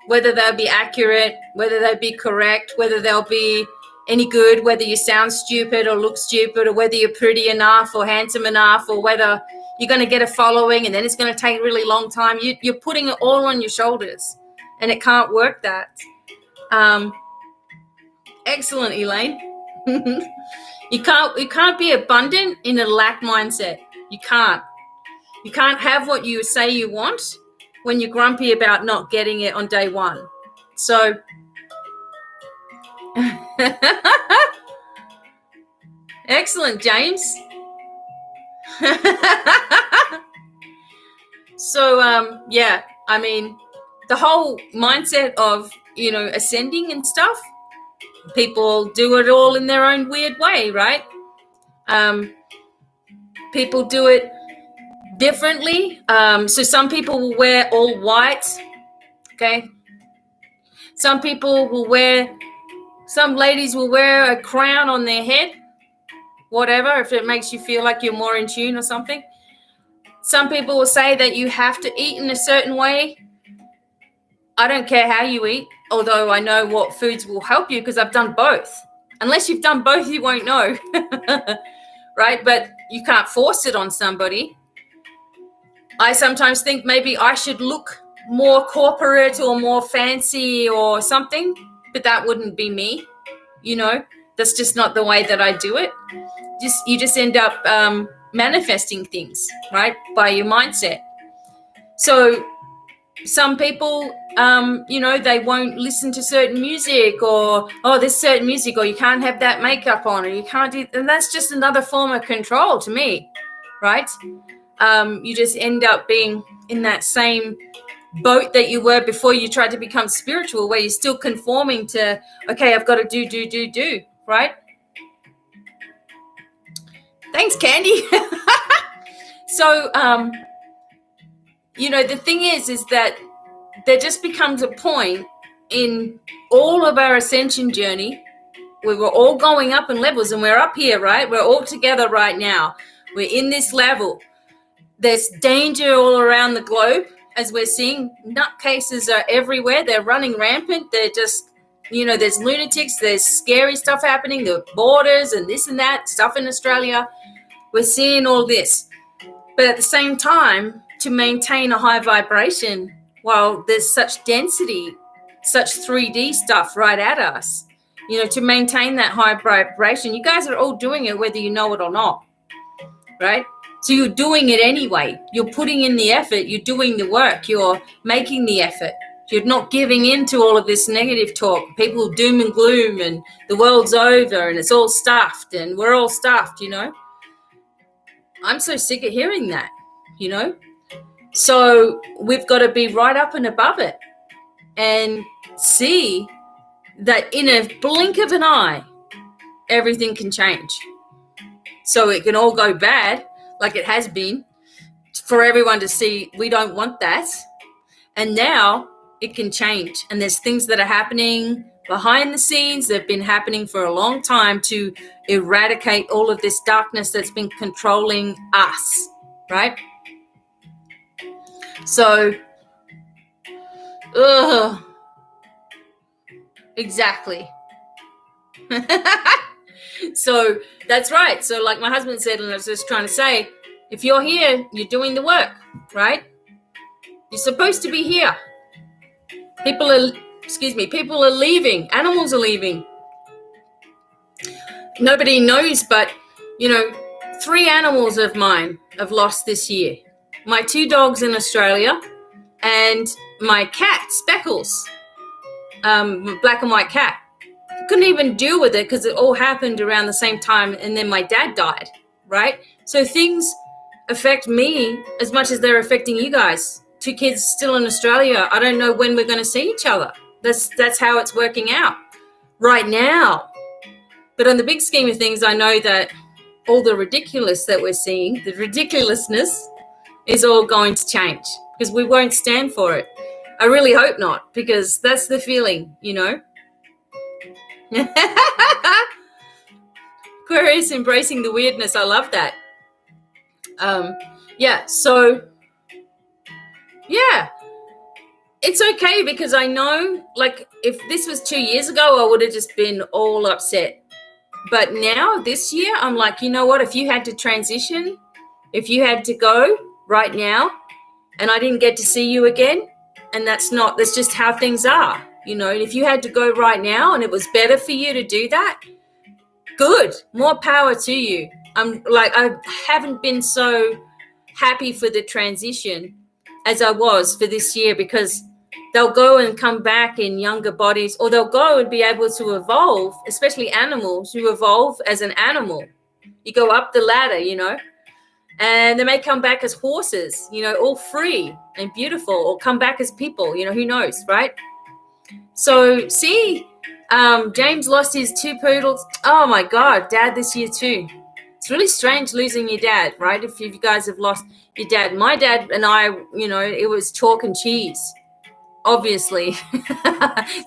Speaker 1: whether they'll be accurate, whether they'll be correct, whether they'll be any good, whether you sound stupid or look stupid, or whether you're pretty enough or handsome enough, or whether you're going to get a following and then it's going to take a really long time. You're putting it all on your shoulders, and it can't work that. Excellent, Elaine. You can't be abundant in a lack mindset. You can't have what you say you want when you're grumpy about not getting it on day one. So excellent, James. So yeah, I mean, the whole mindset of ascending and stuff, people do it all in their own weird way, right? People do it differently. So some people will wear all white, okay? Some ladies will wear a crown on their head, whatever, if it makes you feel like you're more in tune or something. Some people will say that you have to eat in a certain way. I don't care how you eat, although I know what foods will help you because I've done both. Unless you've done both, you won't know. right? But you can't force it on somebody. I sometimes think maybe I should look more corporate or more fancy or something, but that wouldn't be me, That's just not the way that I do it. You just end up manifesting things, right, by your mindset. So some people, they won't listen to certain music, or, there's certain music, or you can't have that makeup on, or you can't do, and that's just another form of control to me, right? You just end up being in that same boat that you were before you tried to become spiritual, where you're still conforming to, okay, I've got to do, right? Thanks, Candy. So, the thing is that there just becomes a point in all of our ascension journey where we're all going up in levels, and we're up here, right? We're all together right now. We're in this level. There's danger all around the globe, as we're seeing. Nutcases are everywhere. They're running rampant. They're just, there's lunatics. There's scary stuff happening. The borders and this and that stuff in Australia. We're seeing all this. But at the same time, to maintain a high vibration, while there's such density, such 3D stuff right at us, to maintain that high vibration, you guys are all doing it whether you know it or not, right? So you're doing it anyway. You're putting in the effort. You're doing the work. You're making the effort. You're not giving in to all of this negative talk. People doom and gloom, and the world's over, and it's all stuffed, and we're all stuffed, I'm so sick of hearing that, So we've got to be right up and above it and see that in a blink of an eye, everything can change. So it can all go bad, like it has been, for everyone to see we don't want that. And now it can change. And there's things that are happening behind the scenes. They've been happening for a long time to eradicate all of this darkness that's been controlling us, right? So, exactly. So that's right. So like my husband said, and I was just trying to say, if you're here, you're doing the work, right? You're supposed to be here. People are leaving. Animals are leaving. Nobody knows, but, 3 animals of mine have lost this year. My 2 dogs in Australia and my cat, Speckles, black and white cat. Couldn't even deal with it because it all happened around the same time, and then my dad died, right? So things affect me as much as they're affecting you guys. 2 kids still in Australia. I don't know when we're going to see each other. That's how it's working out right now. But on the big scheme of things, I know that all the ridiculous that we're seeing, the ridiculousness, is all going to change because we won't stand for it. I really hope not, because that's the feeling, Aquarius embracing the weirdness. I love that. It's okay, because I know, like, if this was 2 years ago, I would have just been all upset. But now, this year, I'm like, you know what? If you had to transition, if you had to go right now, and I didn't get to see you again, and that's just how things are, and if you had to go right now and it was better for you to do that, good, more power to you. I haven't been so happy for the transition as I was for this year, because they'll go and come back in younger bodies, or they'll go and be able to evolve, especially animals who evolve as an animal. You go up the ladder, and they may come back as horses, all free and beautiful, or come back as people, who knows, right? So see, James lost his 2 poodles. Oh my God, Dad this year too. It's really strange losing your dad, right? If you guys have lost your dad. My dad and I, it was chalk and cheese, obviously.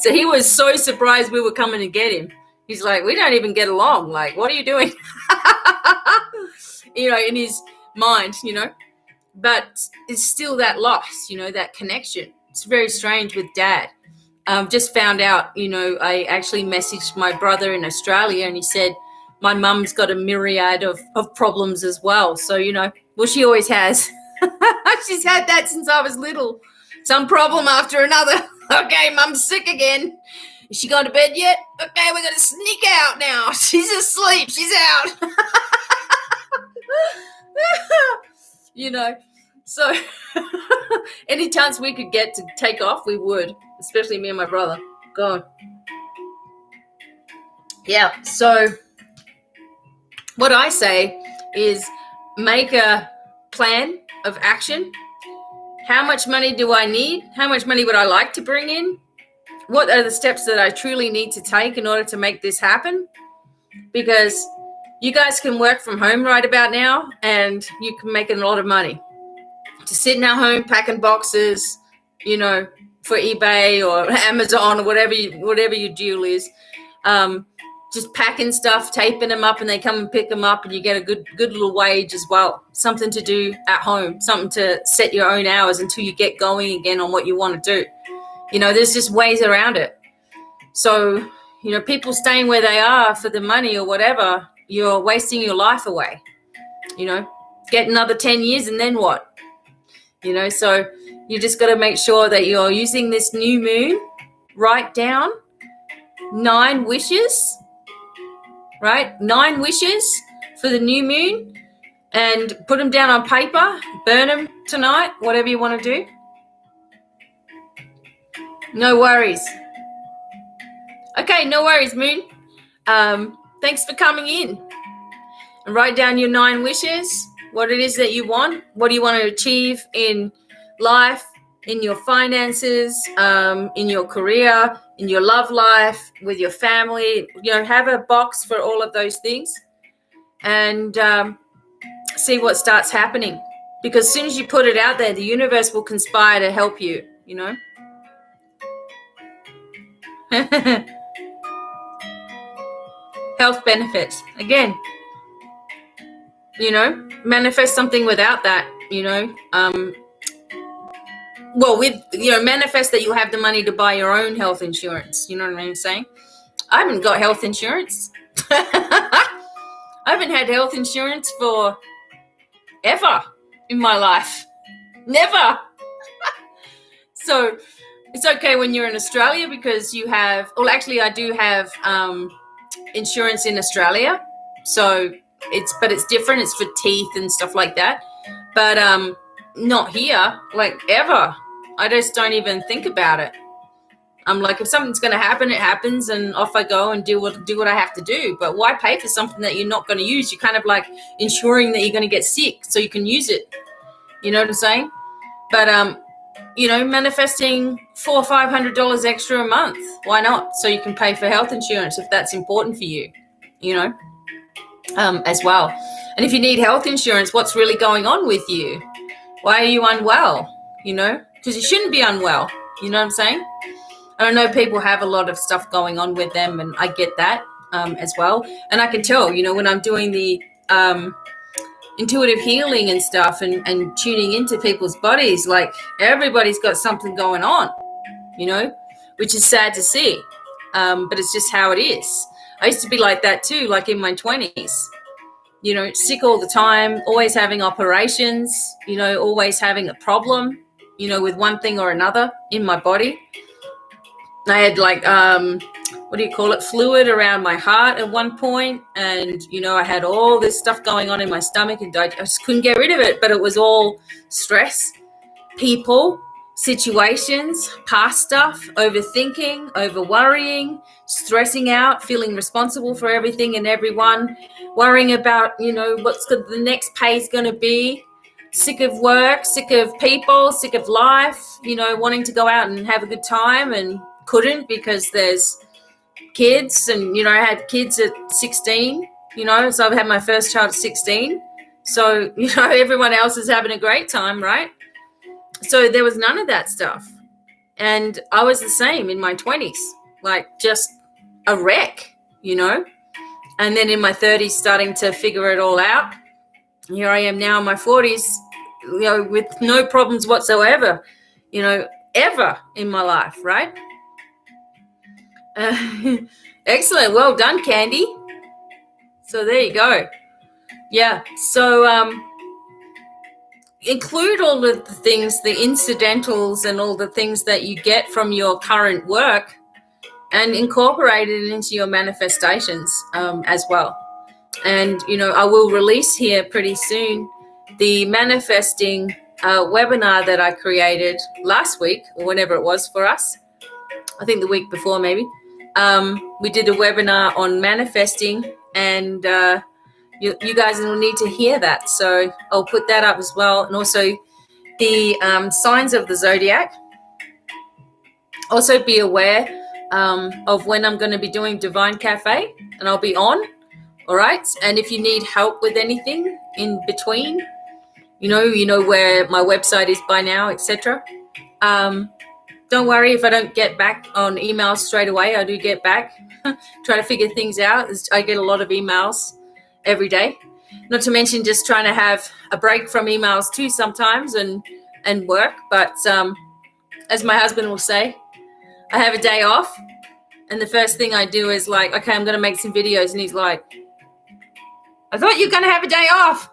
Speaker 1: So he was so surprised we were coming to get him. He's like, we don't even get along. Like, what are you doing? In his mind, but it's still that loss, that connection. It's very strange with Dad. Just found out, I actually messaged my brother in Australia, and he said, my mum's got a myriad of problems as well. So, well, she always has. She's had that since I was little. Some problem after another. Okay, mum's sick again. Is she gone to bed yet? Okay, we're going to sneak out now. She's asleep. She's out. So any chance we could get to take off, we would, especially me and my brother. Go. Yeah, so what I say is make a plan of action. How much money do I need? How much money would I like to bring in? What are the steps that I truly need to take in order to make this happen? Because you guys can work from home right about now and you can make a lot of money. Just sitting at home packing boxes, for eBay or Amazon or whatever your deal is. Just packing stuff, taping them up, and they come and pick them up, and you get a good little wage as well. Something to do at home, something to set your own hours until you get going again on what you want to do. There's just ways around it. So, people staying where they are for the money or whatever, you're wasting your life away. Get another 10 years and then what? So you just got to make sure that you're using this new moon. Write down 9 wishes. Right? 9 wishes for the new moon, and put them down on paper, burn them tonight, whatever you want to do. No worries. Okay, no worries, moon. Thanks for coming in. And write down your 9 wishes, what it is that you want, what do you want to achieve in life, in your finances, in your career, in your love life, with your family. Have a box for all of those things and see what starts happening. Because as soon as you put it out there, the universe will conspire to help you, Health benefits. Again, manifest something without that, manifest that you have the money to buy your own health insurance. You know what I'm saying? I haven't got health insurance. I haven't had health insurance for ever in my life. Never. So it's okay when you're in Australia because you have, I do have insurance in Australia. So it's different. It's for teeth and stuff like that. But not here, ever. I just don't even think about it. I'm like, if something's going to happen, it happens, and off I go and do what I have to do. But why pay for something that you're not going to use? You're kind of like ensuring that you're going to get sick so you can use it. You know what I'm saying? But manifesting $400 or $500 extra a month. Why not? So you can pay for health insurance if that's important for you. As well. And if you need health insurance, what's really going on with you? Why are you unwell? Because you shouldn't be unwell. You know what I'm saying? I know people have a lot of stuff going on with them, and I get that as well. And I can tell, when I'm doing the intuitive healing and stuff and tuning into people's bodies, everybody's got something going on, which is sad to see. But it's just how it is. I used to be like that too, in my 20s. Sick all the time, always having operations, always having a problem, with one thing or another in my body. I had fluid around my heart at one point, and I had all this stuff going on in my stomach, and I just couldn't get rid of it. But it was all stress, people, situations, past stuff, overthinking, over worrying, stressing out, feeling responsible for everything and everyone, worrying about what's the next pay is going to be. Sick of work, sick of people, sick of life, wanting to go out and have a good time and couldn't because there's kids. And, I had kids at 16, so I've had my first child at 16. So, everyone else is having a great time, right? So there was none of that stuff. And I was the same in my 20s, just a wreck, And then in my 30s, starting to figure it all out. Here I am now in my 40s, with no problems whatsoever, ever in my life, right? Excellent. Well done, Candy. So there you go. Yeah. So include all of the things, the incidentals and all the things that you get from your current work, and incorporate it into your manifestations as well. And, I will release here pretty soon the manifesting webinar that I created last week, or whenever it was for us. I think the week before, maybe. We did a webinar on manifesting, and you guys will need to hear that. So I'll put that up as well. And also the signs of the zodiac. Also be aware of when I'm going to be doing Divine Cafe, and I'll be on. All right. And if you need help with anything in between, you know where my website is by now, etc. Don't worry if I don't get back on emails straight away. I do get back. Try to figure things out. I get a lot of emails every day. Not to mention just trying to have a break from emails too sometimes and work. But as my husband will say, I have a day off. And the first thing I do is like, okay, I'm going to make some videos. And he's like, I thought you were going to have a day off.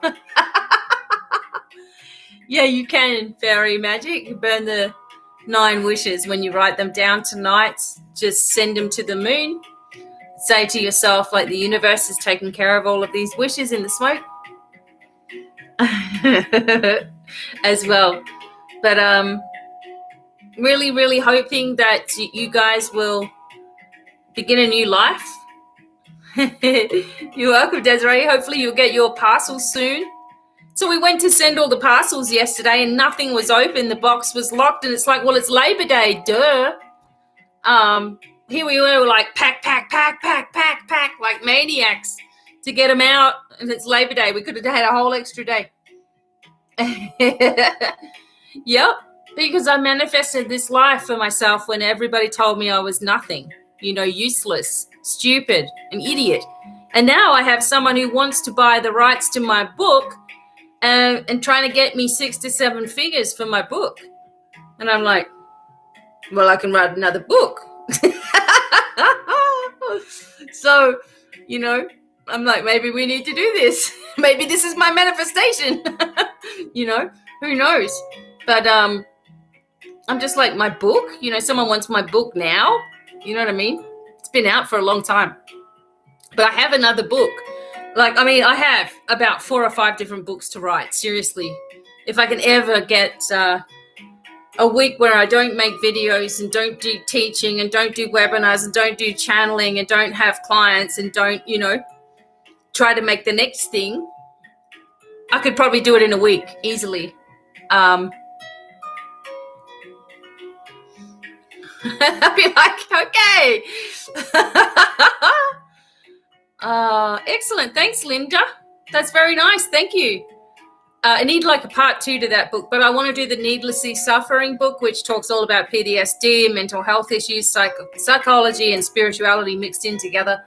Speaker 1: Yeah, you can, fairy magic. You burn the 9 wishes when you write them down tonight. Just send them to the moon. Say to yourself, like, the universe is taking care of all of these wishes in the smoke. As well. But really, really hoping that you guys will begin a new life. You're welcome, Desiree. Hopefully you'll get your parcels soon. So we went to send all the parcels yesterday and nothing was open. The box was locked, and it's like, well, it's Labor Day, duh. Here we were like pack, like maniacs to get them out, and it's Labor Day. We could have had a whole extra day. Yep, because I manifested this life for myself when everybody told me I was nothing, useless, stupid, an idiot. And now I have someone who wants to buy the rights to my book and trying to get me 6 to 7 figures for my book. And I'm like, well, I can write another book. So, I'm like, maybe we need to do this. Maybe this is my manifestation. Who knows? But I'm just like, my book, someone wants my book now. You know what I mean? It's been out for a long time. But I have another book. I have about 4 or 5 different books to write. Seriously. If I can ever get a week where I don't make videos and don't do teaching and don't do webinars and don't do channeling and don't have clients and don't, try to make the next thing, I could probably do it in a week easily. I'd be like, okay. Excellent. Thanks, Linda. That's very nice. Thank you. I need like a part 2 to that book, but I want to do the Needlessly Suffering book, which talks all about PTSD, mental health issues, psychology and spirituality mixed in together.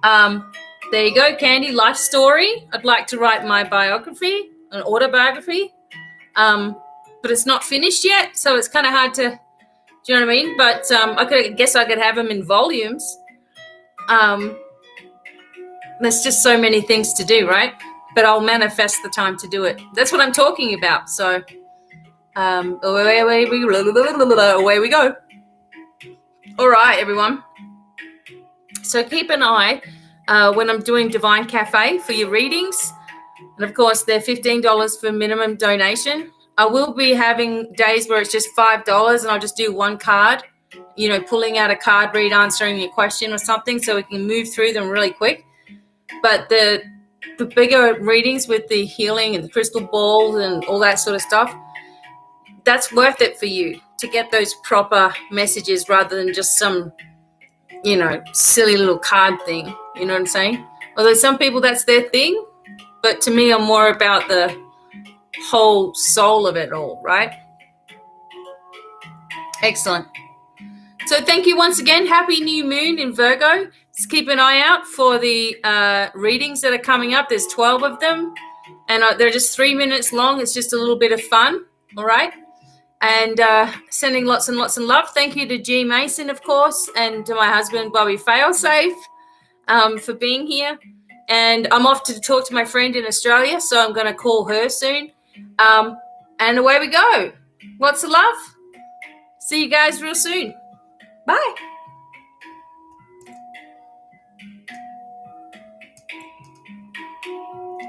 Speaker 1: There you go, Candy. Life story. I'd like to write my biography, an autobiography, but it's not finished yet, so it's kind of hard to, do you know what I mean? But I guess I could have them in volumes. There's just so many things to do, right? But I'll manifest the time to do it. That's what I'm talking about. So away we go. All right, everyone. So keep an eye when I'm doing Divine Cafe for your readings. And, of course, they're $15 for minimum donation. I will be having days where it's just $5 and I'll just do one card, pulling out a card, read, answering your question or something so we can move through them really quick. But the bigger readings with the healing and the crystal balls and all that sort of stuff, that's worth it for you to get those proper messages rather than just some, silly little card thing. You know what I'm saying? Although some people, that's their thing. But to me, I'm more about the whole soul of it all, right? Excellent. So thank you once again. Happy new moon in Virgo. Just keep an eye out for the readings that are coming up. There's 12 of them, and they're just 3 minutes long. It's just a little bit of fun, all right? And sending lots and lots of love. Thank you to G. Mason, of course, and to my husband, Bobby Failsafe, for being here. And I'm off to talk to my friend in Australia, so I'm going to call her soon. And away we go. Lots of love. See you guys real soon. Bye.